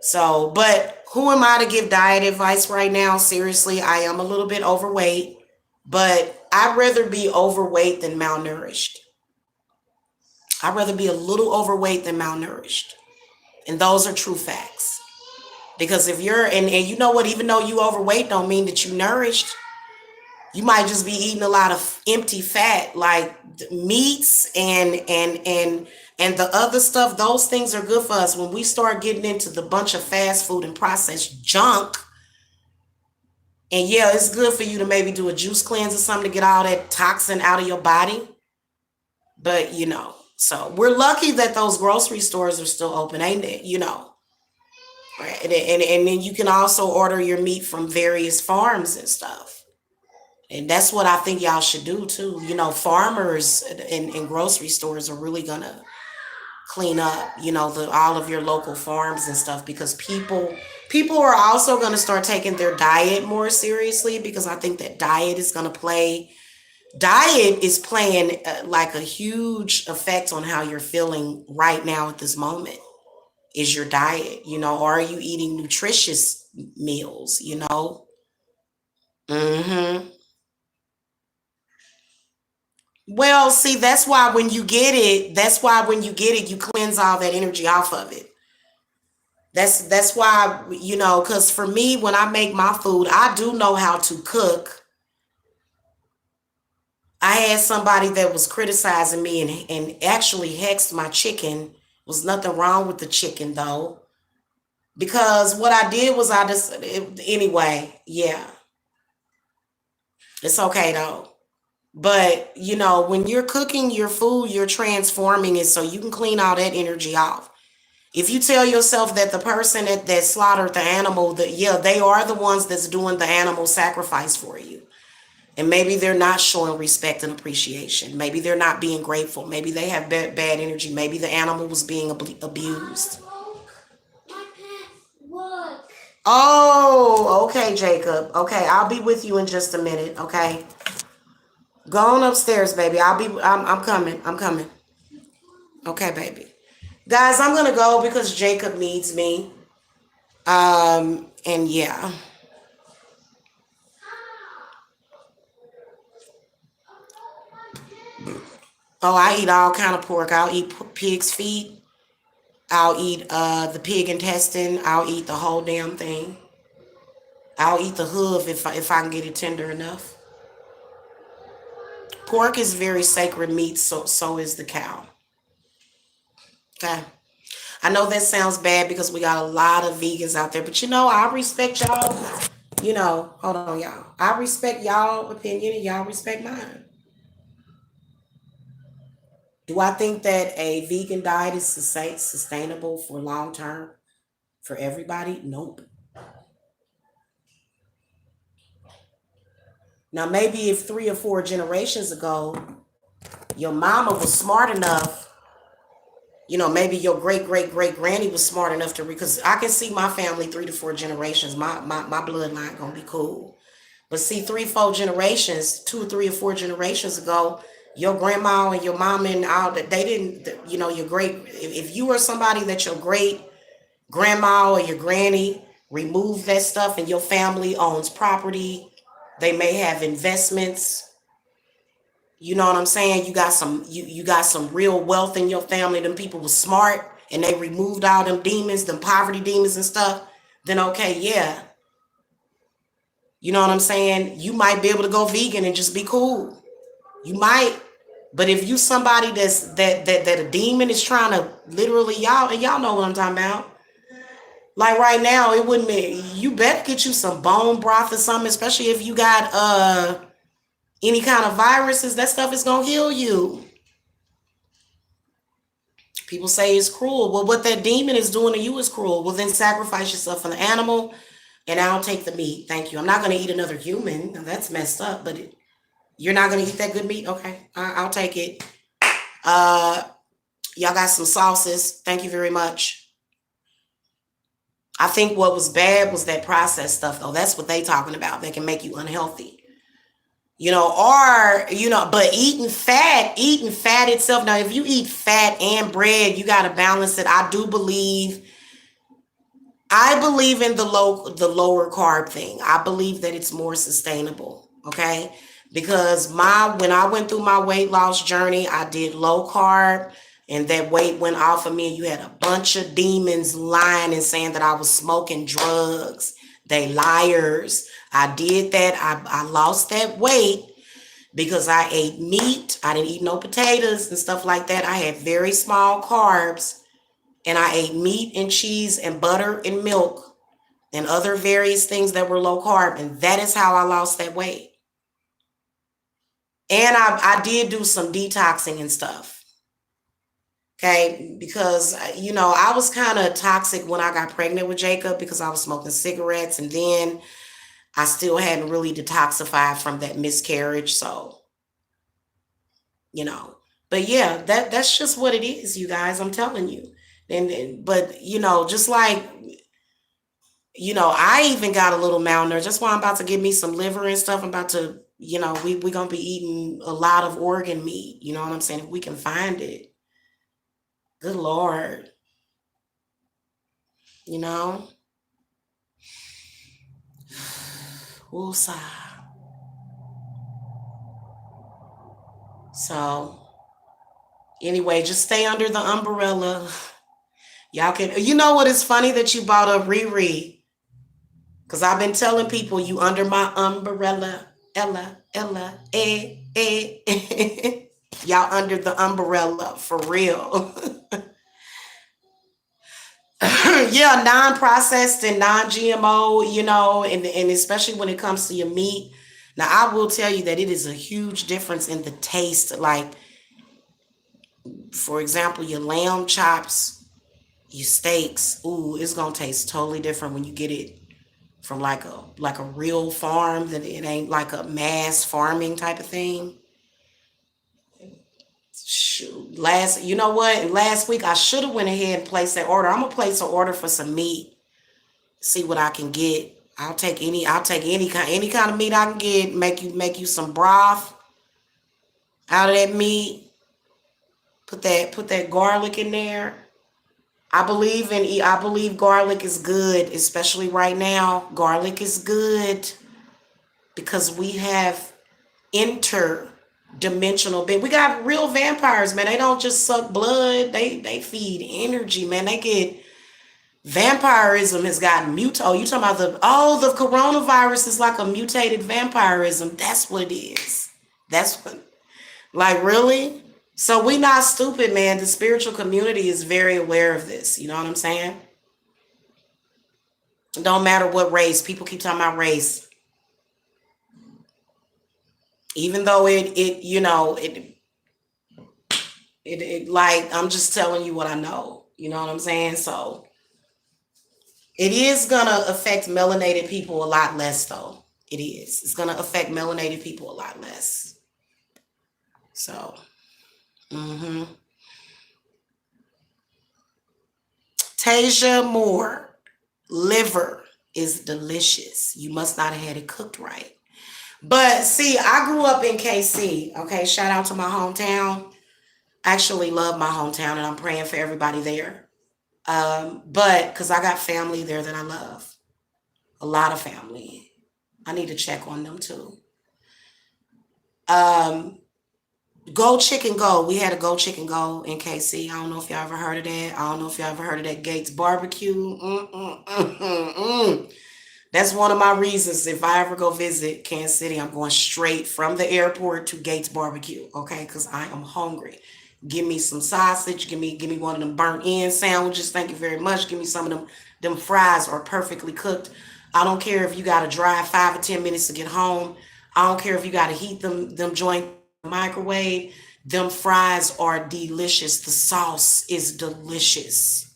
So, but who am I to give diet advice right now? Seriously, I am a little bit overweight, but I'd rather be overweight than malnourished. I'd rather be a little overweight than malnourished. And those are true facts. Because if you're, and you know what, even though you overweight don't mean that you nourished. You might just be eating a lot of empty fat, like meats and the other stuff. Those things are good for us. When we start getting into the bunch of fast food and processed junk, and yeah, it's good for you to maybe do a juice cleanse or something to get all that toxin out of your body. But so we're lucky that those grocery stores are still open, ain't it? Right? And then you can also order your meat from various farms and stuff. And that's what I think y'all should do too. Farmers and grocery stores are really gonna clean up, all of your local farms and stuff because people are also gonna start taking their diet more seriously because I think that diet is playing like a huge effect on how you're feeling right now at this moment. Is your diet, are you eating nutritious meals? Mm-hmm. Well, see, that's why when you get it, you cleanse all that energy off of it. That's why, because for me, when I make my food, I do know how to cook. I had somebody that was criticizing me and actually hexed my chicken. Was nothing wrong with the chicken though. Because what I did was anyway, yeah, it's okay though. But when you're cooking your food, you're transforming it so you can clean all that energy off. If you tell yourself that the person that slaughtered the animal, that yeah, they are the ones that's doing the animal sacrifice for you. And maybe they're not showing respect and appreciation. Maybe they're not being grateful. Maybe they have bad energy. Maybe the animal was being abused. Look. Oh, okay, Jacob. Okay, I'll be with you in just a minute. Okay, go on upstairs, baby. I'm coming. I'm coming. Okay, baby. Guys, I'm gonna go because Jacob needs me. And yeah. Oh, I eat all kind of pork. I'll eat pig's feet. I'll eat the pig intestine. I'll eat the whole damn thing. I'll eat the hoof if I can get it tender enough. Pork is very sacred meat, so is the cow. Okay. I know that sounds bad because we got a lot of vegans out there, but I respect y'all. Hold on, y'all. I respect y'all opinion and y'all respect mine. Do I think that a vegan diet is sustainable for long term for everybody? Nope. Now, maybe if 3 or 4 generations ago, your mama was smart enough, maybe your great great great granny was smart enough because I can see my family 3 to 4 generations, my bloodline gonna be cool. But see, 3 4 generations, 2 or 3 or 4 generations ago, your grandma and your mama and all that they didn't, your great. If you were somebody that your great grandma or your granny removed that stuff, and your family owns property, they may have investments. You know what I'm saying? You got some real wealth in your family. Them people were smart and they removed all them demons, them poverty demons and stuff. Then okay, yeah. You know what I'm saying? You might be able to go vegan and just be cool. You might. But if you somebody that a demon is trying to literally, y'all know what I'm talking about. Like right now, it wouldn't be, you better get you some bone broth or something, especially if you got any kind of viruses. That stuff is gonna heal you. People say it's cruel. Well, what that demon is doing to you is cruel. Well, then sacrifice yourself for the animal, and I'll take the meat. Thank you. I'm not gonna eat another human. Now, that's messed up. But you're not gonna eat that good meat. Okay, I'll take it. Y'all got some sauces. Thank you very much. I think what was bad was that processed stuff, though. That's what they talking about. They can make you unhealthy. But eating fat itself. Now, if you eat fat and bread, you got to balance it. I believe in the lower carb thing. I believe that it's more sustainable. Okay. Because when I went through my weight loss journey, I did low carb and that weight went off of me, and you had a bunch of demons lying and saying that I was smoking drugs. They liars. I did that. I lost that weight because I ate meat. I didn't eat no potatoes and stuff like that. I had very small carbs, and I ate meat and cheese and butter and milk and other various things that were low carb. And that is how I lost that weight. And I did do some detoxing and stuff. Okay, because I was kind of toxic when I got pregnant with Jacob because I was smoking cigarettes, and then I still hadn't really detoxified from that miscarriage. So, but yeah, that's just what it is, you guys. I'm telling you. But just like I even got a little malnourished. That's why I'm about to get me some liver and stuff. I'm about to, we're gonna be eating a lot of organ meat. You know what I'm saying? If we can find it. Good Lord. Woosah. So anyway, just stay under the umbrella. Y'all can, what is funny that you bought a Riri? Because I've been telling people you under my umbrella. Ella, eh. Y'all under the umbrella for real. Yeah, non-processed and non-GMO, and especially when it comes to your meat. Now, I will tell you that it is a huge difference in the taste. Like, for example, your lamb chops, your steaks, ooh, it's gonna taste totally different when you get it from like a real farm, that it ain't like a mass farming type of thing. Shoot, last week I should have went ahead and placed that order. I'm gonna place an order for some meat, see what I can get. I'll take any kind of meat I can get. Make you some broth out of that meat. Put that garlic in there. I believe garlic is good, especially right now. Garlic is good because we have interdimensional being. We got real vampires, man. They don't just suck blood. They feed energy, man. They get vampirism has gotten mutated. Oh, you talking about the coronavirus is like a mutated vampirism. That's what it is. That's what, like, really? So we not stupid, man. The spiritual community is very aware of this. You know what I'm saying? It don't matter what race. People keep talking about race. Even though it like, I'm just telling you what I know. You know what I'm saying? So it is gonna affect melanated people a lot less, though. It is. It's gonna affect melanated people a lot less. So, Tasia Moore, liver is delicious. You must not have had it cooked right. But see, I grew up in KC. Okay, shout out to my hometown. I actually love my hometown, and I'm praying for everybody there. But because I got family there that I love, a lot of family. I need to check on them too. Go Chicken Go. We had a Go Chicken Go in KC. I don't know if y'all ever heard of that. I don't know if y'all ever heard of that Gates Barbecue. That's one of my reasons. If I ever go visit Kansas City, I'm going straight from the airport to Gates Barbecue, okay? Because I am hungry. Give me some sausage. Give me one of them burnt end sandwiches. Thank you very much. Give me some of them fries are perfectly cooked. I don't care if you got to drive 5 or 10 minutes to get home. I don't care if you got to heat them joint in the microwave. Them fries are delicious. The sauce is delicious.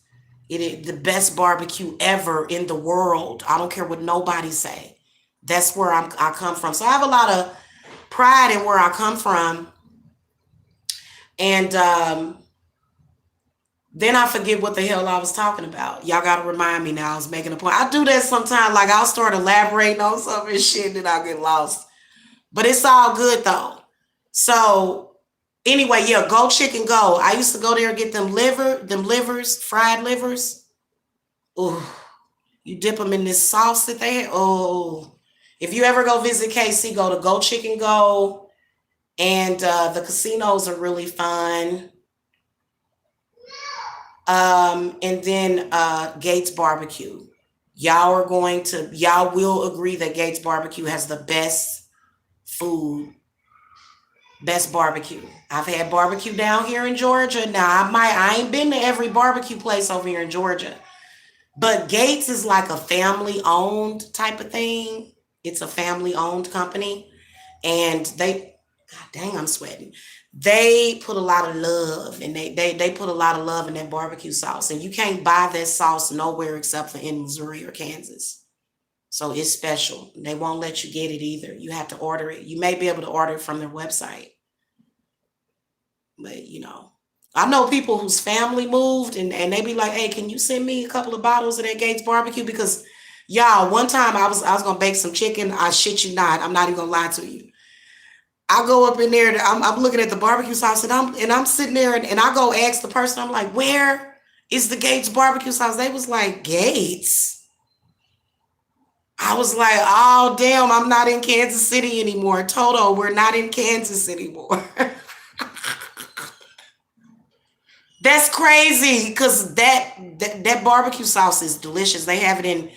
It is the best barbecue ever in the world. I don't care what nobody say. That's where I come from. So I have a lot of pride in where I come from. And then I forget what the hell I was talking about. Y'all got to remind me now. I was making a point. I do that sometimes. Like I'll start elaborating on some of this shit and then I'll get lost. But it's all good though. So anyway, yeah, Go Chicken Go. I used to go there and get them livers, fried livers. Ooh, you dip them in this sauce that they have. Oh, if you ever go visit KC, go to Go Chicken Go. And the casinos are really fun. And then Gates Barbecue. Y'all will agree that Gates Barbecue has the best food, best barbecue. I've had barbecue down here in Georgia. Now I ain't been to every barbecue place over here in Georgia. But Gates is like a family owned type of thing. It's a family owned company. And God dang, I'm sweating. They put a lot of love and they put a lot of love in that barbecue sauce. And you can't buy that sauce nowhere except for in Missouri or Kansas. So it's special. They won't let you get it either. You have to order it. You may be able to order it from their website. But I know people whose family moved and they be like, hey, can you send me a couple of bottles of that Gates barbecue? Because y'all, one time I was gonna bake some chicken. I shit you not. I'm not even gonna lie to you. I go up in there and I'm looking at the barbecue sauce and I'm sitting there and I go ask the person, I'm like, where is the Gates barbecue sauce? They was like, Gates. I was like, oh damn, I'm not in Kansas City anymore. Toto, we're not in Kansas anymore. That's crazy because that barbecue sauce is delicious. They have it in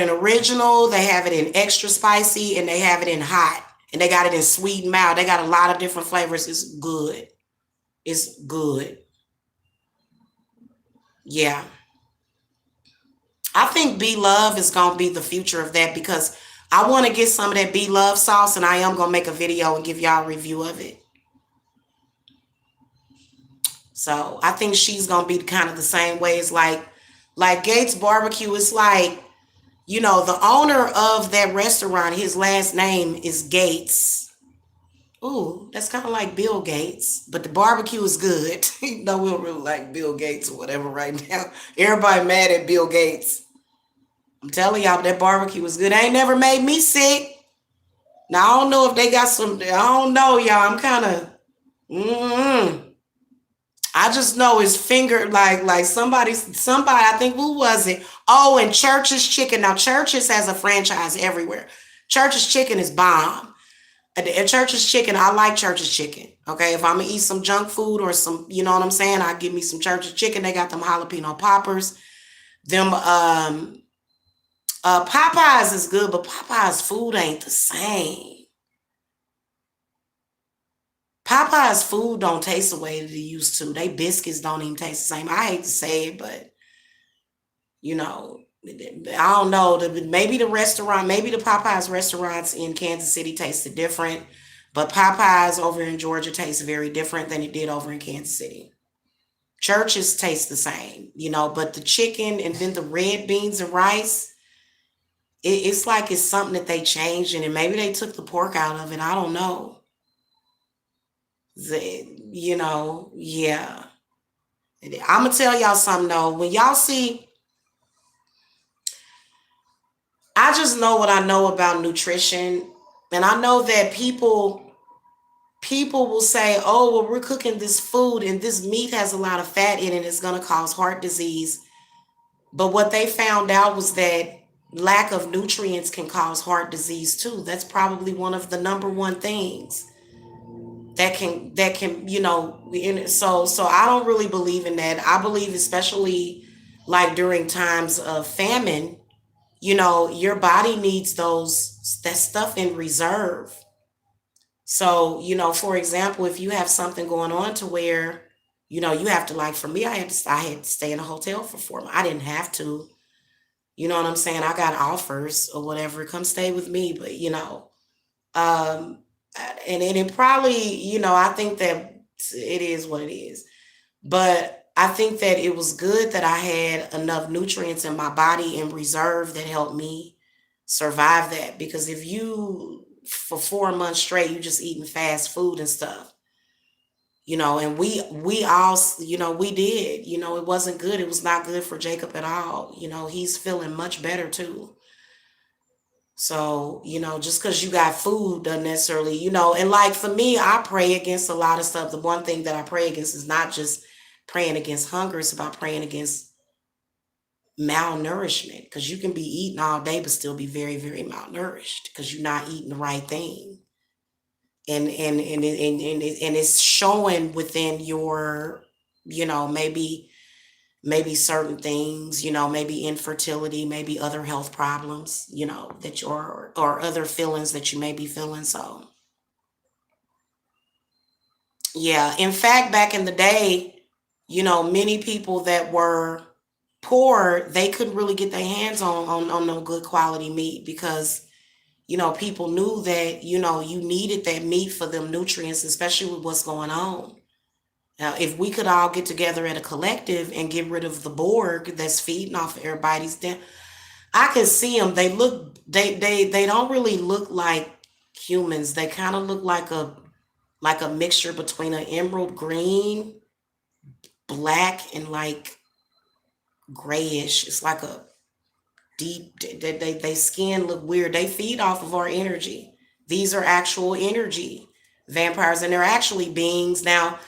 original, they have it in extra spicy, and they have it in hot. And they got it in sweet and mild. They got a lot of different flavors. It's good. It's good. Yeah. I think Be Love is gonna be the future of that because I want to get some of that Be Love sauce and I am gonna make a video and give y'all a review of it. So I think she's gonna be kind of the same way as like Gates Barbecue. It's like, the owner of that restaurant, his last name is Gates. Ooh, that's kind of like Bill Gates, but the barbecue is good. No, we don't really like Bill Gates or whatever right now. Everybody mad at Bill Gates. I'm telling y'all, that barbecue was good. They ain't never made me sick. Now I don't know if they got some. I don't know, y'all. I'm kind of. I just know his finger, like somebody. I think who was it? Oh, and Church's Chicken. Now Church's has a franchise everywhere. Church's Chicken is bomb. At Church's Chicken, I like Church's Chicken. Okay, if I'm gonna eat some junk food or some, you know what I'm saying, I give me some Church's Chicken. They got them jalapeno poppers. Them Popeyes is good, but Popeyes food ain't the same. Popeyes food don't taste the way that it used to. They biscuits don't even taste the same. I hate to say it, but I don't know. Maybe the restaurant, maybe the Popeyes restaurants in Kansas City tasted different, but Popeyes over in Georgia tastes very different than it did over in Kansas City. Churches taste the same, but the chicken and then the red beans and rice, it's like it's something that they changed and maybe they took the pork out of it. I don't know. Yeah. I'm gonna tell y'all something though. When y'all see, I just know what I know about nutrition, and I know that people will say, "Oh, well, we're cooking this food, and this meat has a lot of fat in it. It's gonna cause heart disease." But what they found out was that lack of nutrients can cause heart disease too. That's probably one of the number one things that can so I don't really believe in that. I believe especially like during times of famine, your body needs that stuff in reserve. So, for example, if you have something going on to where, you have to, like, for me, I had to stay in a hotel for 4 months. I didn't have to, you know what I'm saying? I got offers or whatever, come stay with me, but um, and it probably, I think that it is what it is. But I think that it was good that I had enough nutrients in my body in reserve that helped me survive that. Because if you, for 4 months straight, you just eating fast food and stuff, and we all, we did, it wasn't good. It was not good for Jacob at all. He's feeling much better too. So, just because you got food doesn't necessarily, and like for me, I pray against a lot of stuff. The one thing that I pray against is not just praying against hunger, it's about praying against malnourishment, because you can be eating all day but still be very, very malnourished because you're not eating the right thing. And it's showing within your, maybe certain things, maybe infertility, maybe other health problems, that you're, or other feelings that you may be feeling. So, yeah. In fact, back in the day, many people that were poor, they couldn't really get their hands on no good quality meat because, people knew that, you needed that meat for them nutrients, especially with what's going on. Now, if we could all get together at a collective and get rid of the Borg that's feeding off of everybody's death, I can see them. They don't really look like humans. They kind of look like a mixture between an emerald green, black, and like grayish. It's like a deep. They skin look weird. They feed off of our energy. These are actual energy vampires, and they're actually beings. Now,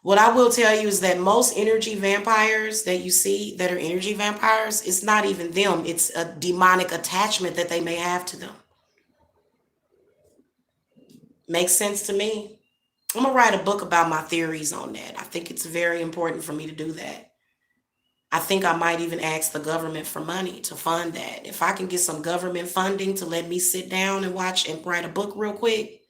what I will tell you is that most energy vampires that you see that are energy vampires, it's not even them. It's a demonic attachment that they may have to them. Makes sense to me. I'm going to write a book about my theories on that. I think it's very important for me to do that. I think I might even ask the government for money to fund that. If I can get some government funding to let me sit down and watch and write a book real quick,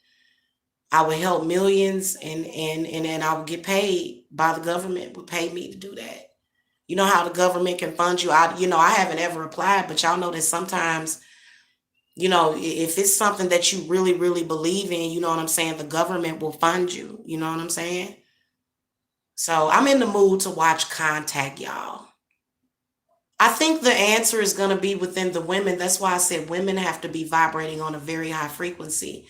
I would help millions, and then I would get paid by the government, would pay me to do that. You know how the government can fund you? I haven't ever applied, but y'all know that sometimes, if it's something that you really, really believe in, you know what I'm saying, the government will fund you. You know what I'm saying? So I'm in the mood to watch Contact, y'all. I think the answer is going to be within the women. That's why I said women have to be vibrating on a very high frequency.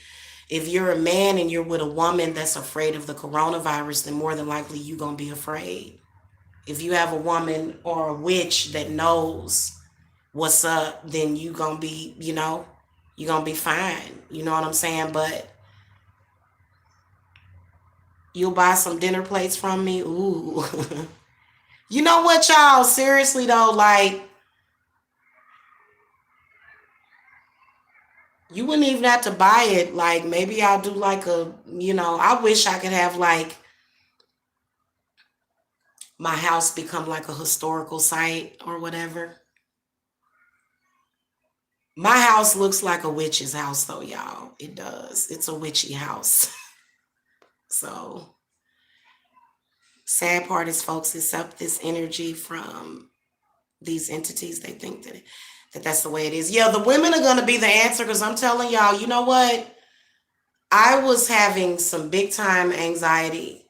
If you're a man and you're with a woman that's afraid of the coronavirus, then more than likely you're going to be afraid. If you have a woman or a witch that knows what's up, then you're going to be, you're going to be fine. You know what I'm saying? But you'll buy some dinner plates from me. Ooh. You know what, y'all? Seriously, though, like, you wouldn't even have to buy it. Like, maybe I'll do like I wish I could have like my house become like a historical site or whatever. My house looks like a witch's house though, y'all. It does. It's a witchy house. So, sad part is folks accept this energy from these entities. They think that that's the way it is. Yeah, the women are going to be the answer, because I'm telling y'all, you know what? I was having some big time anxiety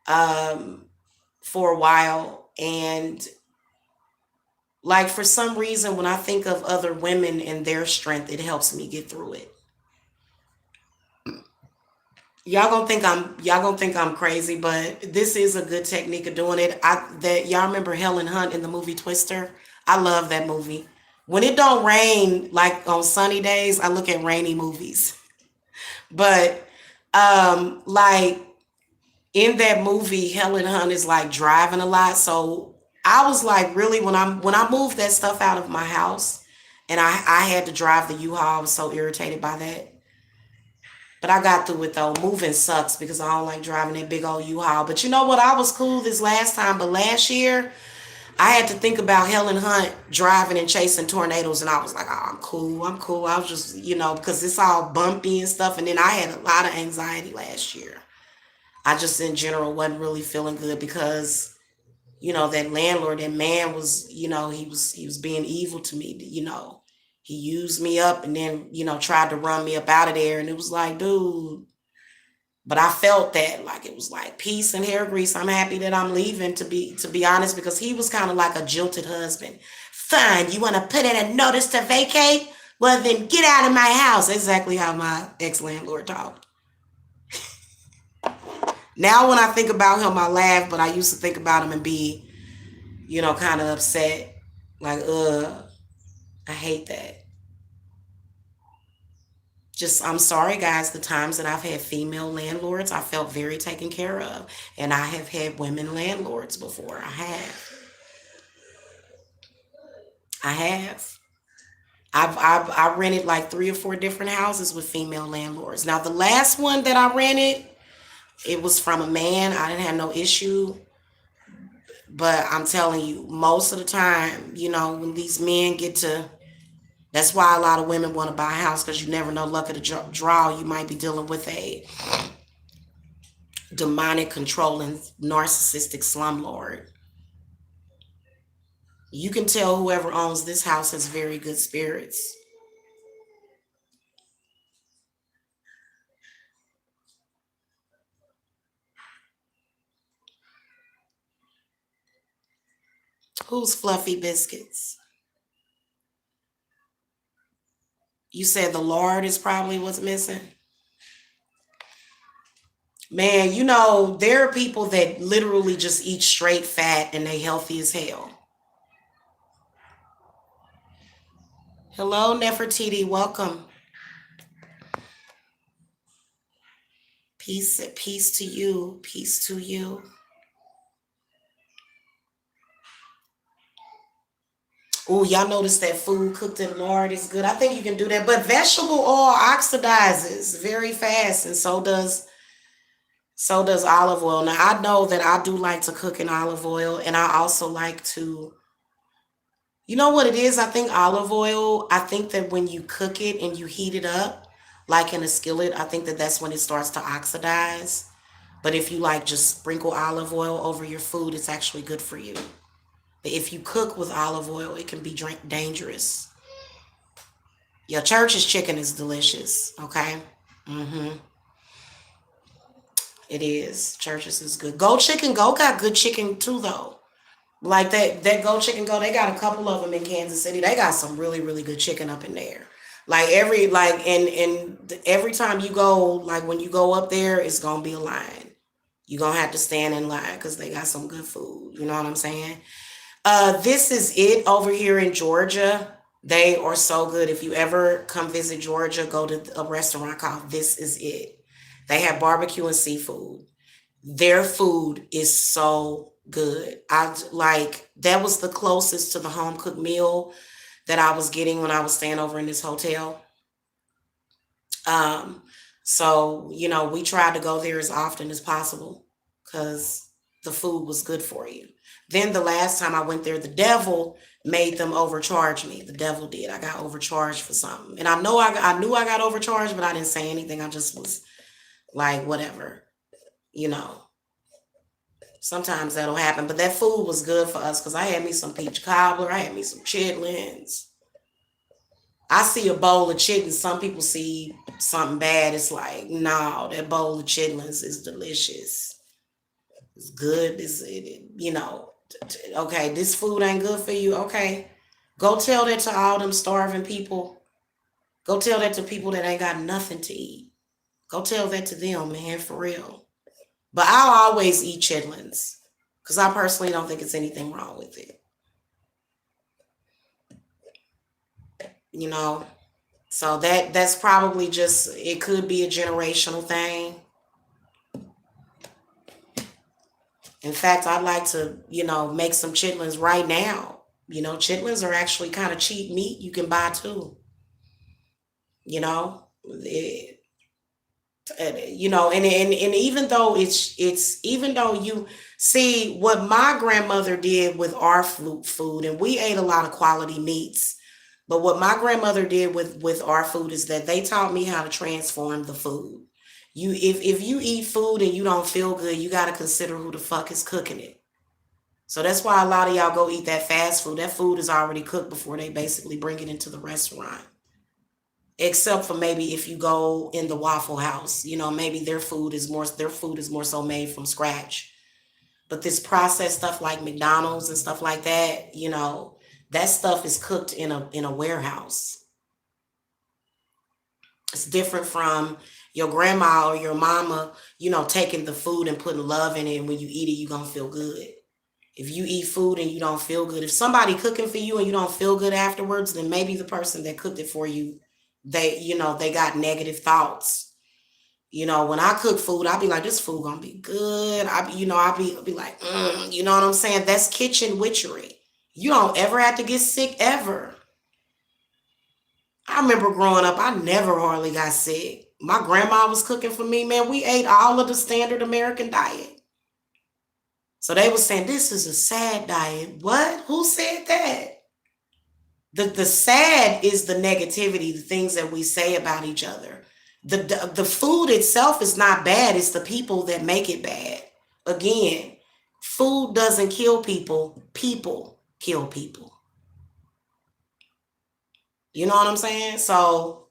for a while, and like for some reason when I think of other women and their strength, it helps me get through it. Y'all gonna think I'm crazy, but this is a good technique of doing it. That y'all remember Helen Hunt in the movie Twister? I love that movie. When it don't rain, like on sunny days, I look at rainy movies. But like in that movie, Helen Hunt is like driving a lot. So I was like, really, when I moved that stuff out of my house and I had to drive the U-Haul, I was so irritated by that. But I got through it though. Moving sucks because I don't like driving that big old U-Haul. But you know what? I was cool this last time. But last year, I had to think about Helen Hunt driving and chasing tornadoes, and I was like, oh, I'm cool. I'm cool. I was just, because it's all bumpy and stuff. And then I had a lot of anxiety last year. I just, in general, wasn't really feeling good because, that landlord, that man was, he was being evil to me. He used me up and then, tried to run me up out of there. And it was like, dude. But I felt that like it was like peace and hair grease. I'm happy that I'm leaving to be honest, because he was kind of like a jilted husband. Fine, you want to put in a notice to vacate? Well, then get out of my house. Exactly how my ex-landlord talked. Now when I think about him, I laugh, but I used to think about him and be, kind of upset. Like, I hate that. Just, I'm sorry, guys. The times that I've had female landlords, I felt very taken care of. And I have had women landlords before. I have. I have. I rented like 3 or 4 different houses with female landlords. Now, the last one that I rented, it was from a man. I didn't have no issue. But I'm telling you, most of the time, when these men get to, that's why a lot of women want to buy a house, because you never know, luck of the draw. You might be dealing with a demonic, controlling, narcissistic slumlord. You can tell whoever owns this house has very good spirits. Who's Fluffy Biscuits? You said the Lord is probably what's missing? Man, there are people that literally just eat straight fat and they healthy as hell. Hello, Nefertiti, welcome. Peace to you. Peace to you. Oh, y'all notice that food cooked in lard is good. I think you can do that. But vegetable oil oxidizes very fast, and so does olive oil. Now I know that I do like to cook in olive oil, and I also like to, you know what it is? I think olive oil, I think that when you cook it and you heat it up, like in a skillet, I think that that's when it starts to oxidize. But if you like just sprinkle olive oil over your food, it's actually good for you. But if you cook with olive oil, it can be dangerous. Your church's chicken is delicious, okay? Mm-hmm. It is. Church's is good. Go Chicken Go got good chicken too, though. Like that Go Chicken Go, they got a couple of them in Kansas City. They got some really, really good chicken up in there. Like every time you go, like when you go up there, it's gonna be a line. You're gonna have to stand in line because they got some good food. You know what I'm saying? This is it over here in Georgia. They are so good. If you ever come visit Georgia, go to a restaurant called This Is It. They have barbecue and seafood. Their food is so good. I like that was the closest to the home cooked meal that I was getting when I was staying over in this hotel. Um, so we tried to go there as often as possible because the food was good for you. Then the last time I went there, the devil made them overcharge me. The devil did. I got overcharged for something, and I knew I got overcharged, but I didn't say anything. I just was like, whatever, you know. Sometimes that'll happen, but that food was good for us because I had me some peach cobbler, I had me some chitlins. I see a bowl of chitlins. Some people see something bad. It's like, no, that bowl of chitlins is delicious. It's good. Okay, this food ain't good for you. Okay, go tell that to all them starving people. Go tell that to people that ain't got nothing to eat. Go tell that to them, man, for real. But I'll always eat chitlins because I personally don't think it's anything wrong with it. You know, so that's probably just, it could be a generational thing. In fact, I'd like to, make some chitlins right now. Chitlins are actually kind of cheap meat you can buy too. You know, You know, and even though it's even though you see what my grandmother did with our food, and we ate a lot of quality meats, but what my grandmother did with our food is that they taught me how to transform the food. You if you eat food and you don't feel good, you got to consider who the fuck is cooking it. So that's why a lot of y'all go eat that fast food. That food is already cooked before they basically bring it into the restaurant. Except for maybe if you go in the Waffle House, you know, maybe their food is more so made from scratch. But this processed stuff like McDonald's and stuff like that, you know, that stuff is cooked in a warehouse. It's different from your grandma or your mama, you know, taking the food and putting love in it, and when you eat it, you're gonna feel good. If you eat food and you don't feel good, if somebody cooking for you and you don't feel good afterwards, then maybe the person that cooked it for you, they got negative thoughts. You know, when I cook food, I be like, this food gonna be good. I be like, you know what I'm saying? That's kitchen witchery. You don't ever have to get sick ever. I remember growing up, I never hardly got sick. My grandma was cooking for me, man. We ate all of the standard American diet. So they were saying this is a sad diet. What? Who said that? The sad is the negativity, the things that we say about each other. The food itself is not bad, it's the people that make it bad. Again, food doesn't kill people, people kill people. You know what I'm saying? So,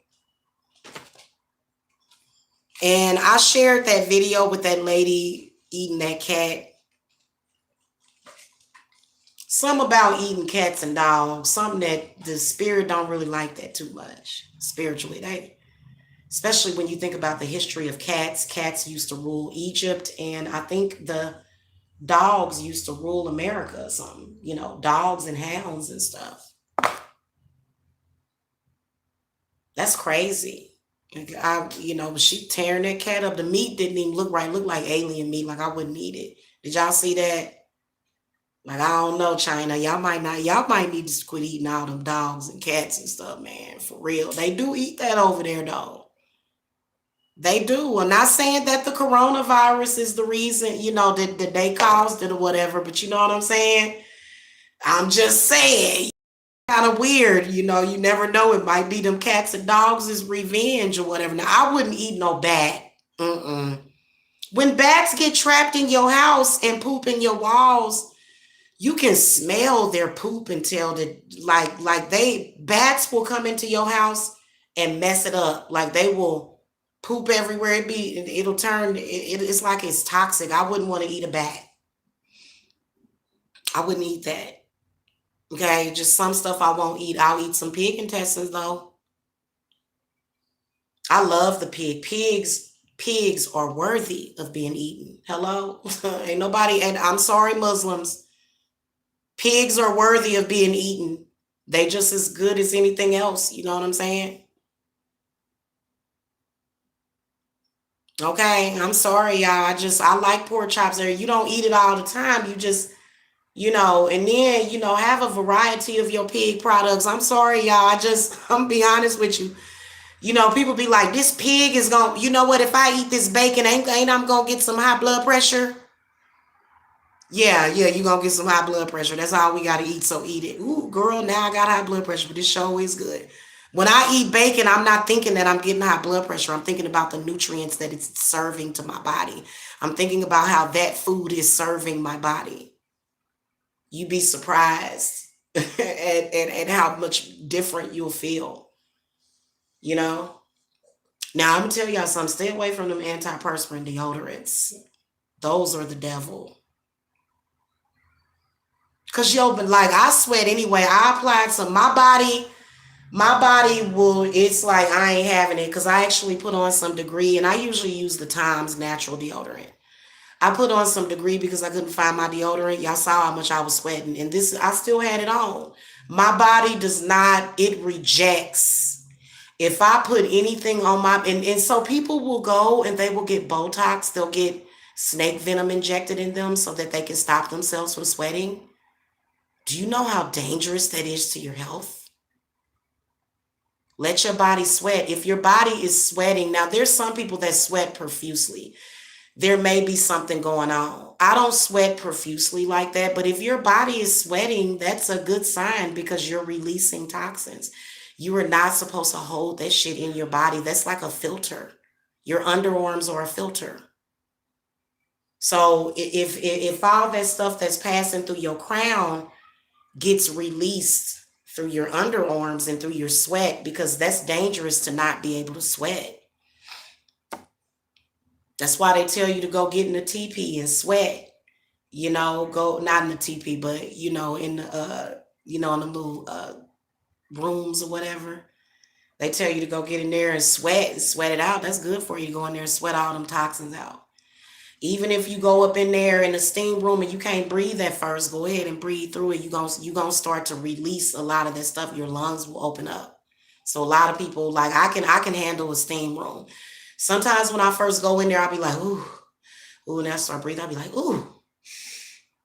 and I shared that video with that lady eating that cat. Something about eating cats and dogs, something that the spirit don't really like that too much spiritually. They, especially when you think about the history of cats. Cats used to rule Egypt, and I think the dogs used to rule America or something. You know, dogs and hounds and stuff. That's crazy. Like, she tearing that cat up. The meat didn't even look right. It looked like alien meat. Like I wouldn't eat it. Did y'all see that? Like I don't know, China. Y'all might not. Y'all might need to quit eating all them dogs and cats and stuff, man. For real, they do eat that over there, though. They do. I'm not saying that the coronavirus is the reason, you know, that they caused it or whatever, but you know what I'm saying? I'm just saying, kind of weird, you know, you never know. It might be them cats and dogs' revenge or whatever. Now, I wouldn't eat no bat. Mm-mm. When bats get trapped in your house and poop in your walls, you can smell their poop and tell that, bats will come into your house and mess it up. Like they will poop everywhere it'll turn, it's like it's toxic. I wouldn't want to eat a bat. I wouldn't eat that. Okay, just some stuff I won't eat. I'll eat some pig intestines though. I love the pig. Pigs are worthy of being eaten. Hello? Ain't nobody, and I'm sorry, Muslims. Pigs are worthy of being eaten. They just as good as anything else. You know what I'm saying? Okay, I'm sorry, y'all. I like pork chops there. You don't eat it all the time. You just, and then, have a variety of your pig products. I'm sorry, y'all. I'm be honest with you. People be like, this pig is going, you know what, if I eat this bacon, ain't I'm going to get some high blood pressure? Yeah, you going to get some high blood pressure. That's all we got to eat, so eat it. Ooh, girl, now I got high blood pressure, but this show is good. When I eat bacon, I'm not thinking that I'm getting high blood pressure. I'm thinking about the nutrients that it's serving to my body. I'm thinking about how that food is serving my body. You'd be surprised at how much different you'll feel, you know? Now, I'm going to tell y'all something. Stay away from them antiperspirant deodorants. Those are the devil. Because, but like, I sweat anyway. I applied some. My body will, it's like I ain't having it because I actually put on some degree, and I usually use the Tom's natural deodorant. I put on some degree because I couldn't find my deodorant. Y'all saw how much I was sweating, and I still had it on. My body does not, it rejects. If I put anything on and so people will go and they will get Botox, they'll get snake venom injected in them so that they can stop themselves from sweating. Do you know how dangerous that is to your health? Let your body sweat. If your body is sweating, now there's some people that sweat profusely. There may be something going on. I don't sweat profusely like that, but if your body is sweating, that's a good sign because you're releasing toxins. You are not supposed to hold that shit in your body. That's like a filter. Your underarms are a filter. So if all that stuff that's passing through your crown gets released through your underarms and through your sweat, because that's dangerous to not be able to sweat. That's why they tell you to go get in the TP and sweat. Go not in the TP, but in the in the little rooms or whatever. They tell you to go get in there and sweat it out. That's good for you to go in there and sweat all them toxins out. Even if you go up in there in the steam room and you can't breathe at first, go ahead and breathe through it. You gonna start to release a lot of that stuff. Your lungs will open up. So a lot of people, like, I can handle a steam room. Sometimes when I first go in there, I'll be like, ooh, ooh, and I start breathing, I'll be like, ooh,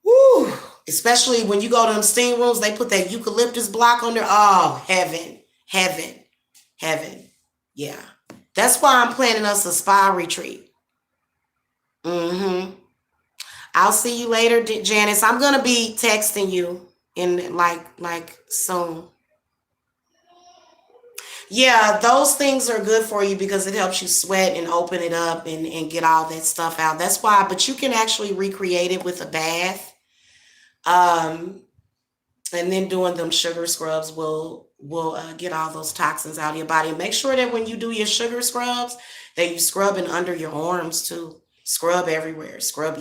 ooh. Especially when you go to them steam rooms, they put that eucalyptus block on there. Oh, heaven, heaven, heaven. Yeah. That's why I'm planning us a spa retreat. Mm-hmm. I'll see you later, Janice. I'm gonna be texting you in like soon. Yeah, those things are good for you because it helps you sweat and open it up and get all that stuff out. That's why, but you can actually recreate it with a bath. Um, and then doing them sugar scrubs will get all those toxins out of your body. And make sure that when you do your sugar scrubs, that you scrubbing under your arms too. Scrub everywhere. Scrub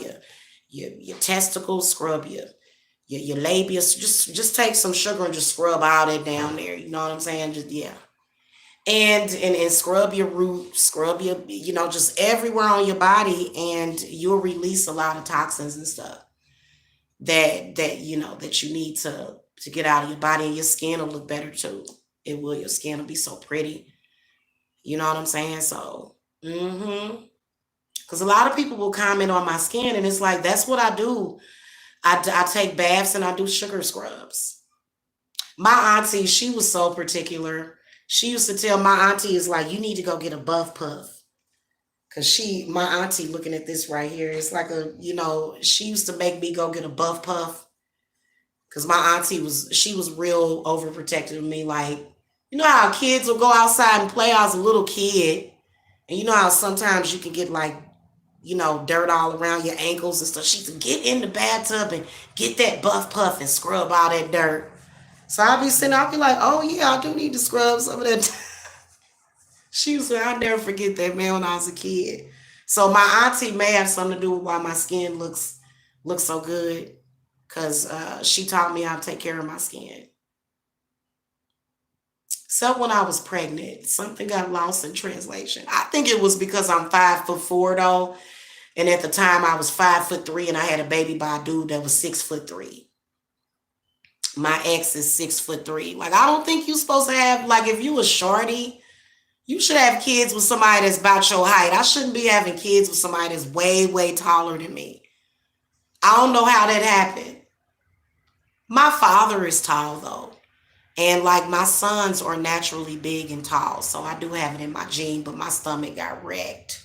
your testicles. Scrub your labia. Just take some sugar and just scrub all that down there. You know what I'm saying? Just yeah. And scrub your root, scrub your just everywhere on your body, and you'll release a lot of toxins and stuff that you need to get out of your body, and your skin will look better too. It will. Your skin will be so pretty. You know what I'm saying? So, because a lot of people will comment on my skin, and it's like that's what I do. I take baths and I do sugar scrubs. My auntie, she was so particular. She used to tell my auntie is like, you need to go get a buff puff. Cause my auntie looking at this right here, it's like she used to make me go get a buff puff. Cause my auntie she was real overprotective of me. Like, you know how kids will go outside and play. I was a little kid. And you know how sometimes you can get like, dirt all around your ankles and stuff. She said, get in the bathtub and get that buff puff and scrub all that dirt. So I'll be like, oh yeah, I do need to scrub some of that. She was like, I'll never forget that, man, when I was a kid. So my auntie may have something to do with why my skin looks so good. Cause she taught me how to take care of my skin. So when I was pregnant, something got lost in translation. I think it was because I'm 5'4" though. And at the time I was 5'3" and I had a baby by a dude that was 6'3". My ex is 6'3". Like, I don't think you're supposed to have, like, if you a shorty, you should have kids with somebody that's about your height. I shouldn't be having kids with somebody that's way, way taller than me. I don't know how that happened. My father is tall though. And like my sons are naturally big and tall. So I do have it in my gene, but my stomach got wrecked.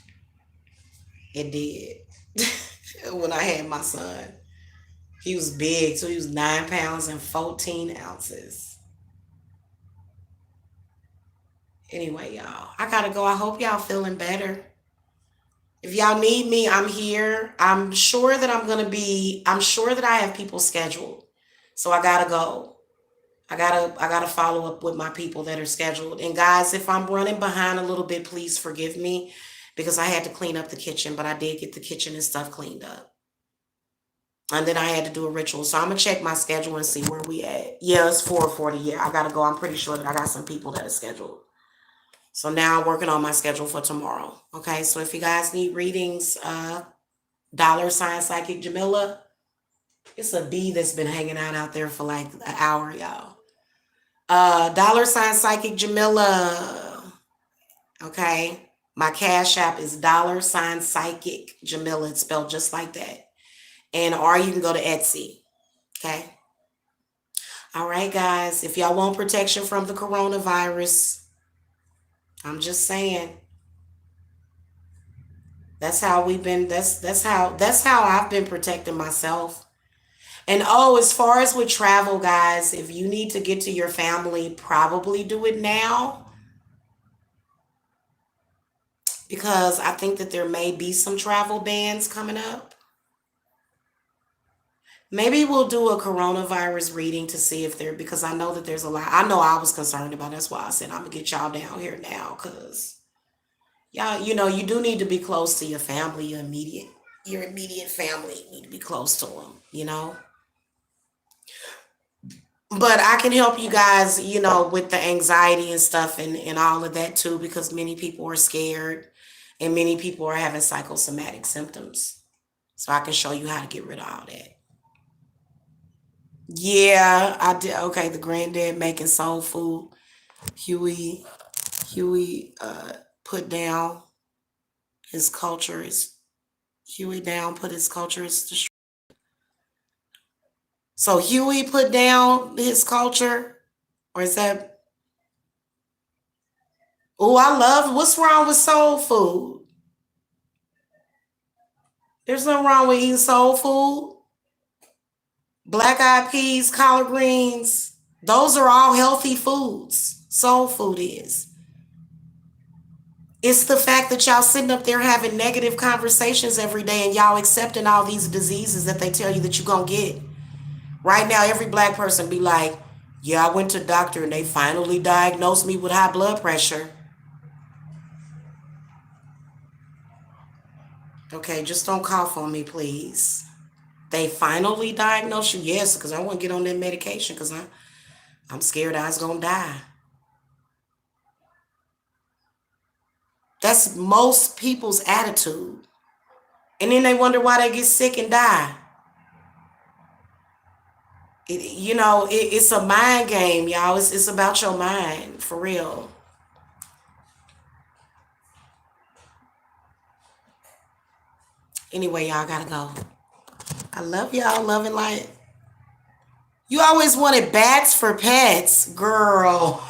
It did. When I had my son. He was big, so he was 9 pounds and 14 ounces. Anyway, y'all, I gotta go. I hope y'all feeling better. If y'all need me, I'm here. I'm sure that I have people scheduled. So I gotta go. I gotta follow up with my people that are scheduled. And guys, if I'm running behind a little bit, please forgive me because I had to clean up the kitchen, but I did get the kitchen and stuff cleaned up. And then I had to do a ritual. So I'm gonna check my schedule and see where we at. Yeah, it's 4:40. Yeah, I gotta go. I'm pretty sure that I got some people that are scheduled. So now I'm working on my schedule for tomorrow. Okay, so if you guys need readings, $ Psychic Jamila, it's a bee that's been hanging out there for like an hour, y'all. $ Psychic Jamila. Okay, my Cash App is $ Psychic Jamila. It's spelled just like that. And or you can go to Etsy. Okay. All right, guys. If y'all want protection from the coronavirus, I'm just saying. That's how we've been. That's how I've been protecting myself. And oh, as far as with travel, guys, if you need to get to your family, probably do it now because I think that there may be some travel bans coming up. Maybe we'll do a coronavirus reading to see if there, because I know that there's a lot. I know I was concerned about it. That's why I said I'm gonna get y'all down here now because y'all, you do need to be close to your family, your immediate family. You need to be close to them. But I can help you guys, with the anxiety and stuff and all of that too, because many people are scared and many people are having psychosomatic symptoms. So I can show you how to get rid of all that. Yeah, I did. Okay, the granddad making soul food. Huey, Huey put down his culture is Huey down, put his culture is. So Huey put down his culture, or is that? Oh, I love. What's wrong with soul food? There's nothing wrong with eating soul food. Black eyed peas, collard greens. Those are all healthy foods. Soul food is. It's the fact that y'all sitting up there having negative conversations every day and y'all accepting all these diseases that they tell you that you're going to get. Right now, every black person be like, yeah, I went to the doctor and they finally diagnosed me with high blood pressure. Okay, just don't cough on me, please. They finally diagnosed you? Yes, because I won't get on that medication because I'm scared I was going to die. That's most people's attitude. And then they wonder why they get sick and die. It's a mind game, y'all. It's about your mind, for real. Anyway, y'all gotta go. I love y'all. Love and light. You always wanted bats for pets, girl.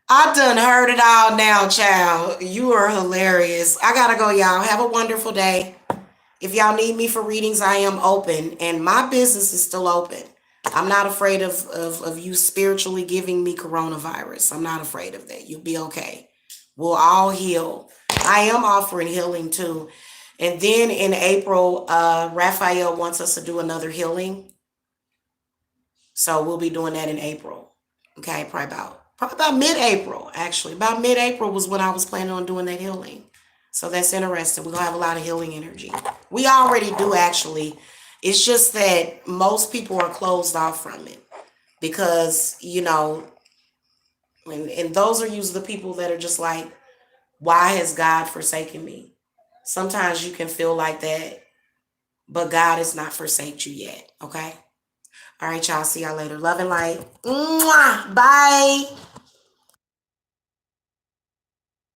I done heard it all now, child. You are hilarious. I gotta go, y'all. Have a wonderful day. If y'all need me for readings, I am open, and my business is still open. I'm not afraid of you spiritually giving me coronavirus. I'm not afraid of that. You'll be okay. We'll all heal. I am offering healing too. And then in April, Raphael wants us to do another healing. So we'll be doing that in April. Okay, probably about mid-April, actually. About mid-April was when I was planning on doing that healing. So that's interesting. We're going to have a lot of healing energy. We already do, actually. It's just that most people are closed off from it because, and those are usually the people that are just like, why has God forsaken me? Sometimes you can feel like that, but God has not forsaken you yet, okay? All right, y'all. See y'all later. Love and light. Mwah! Bye.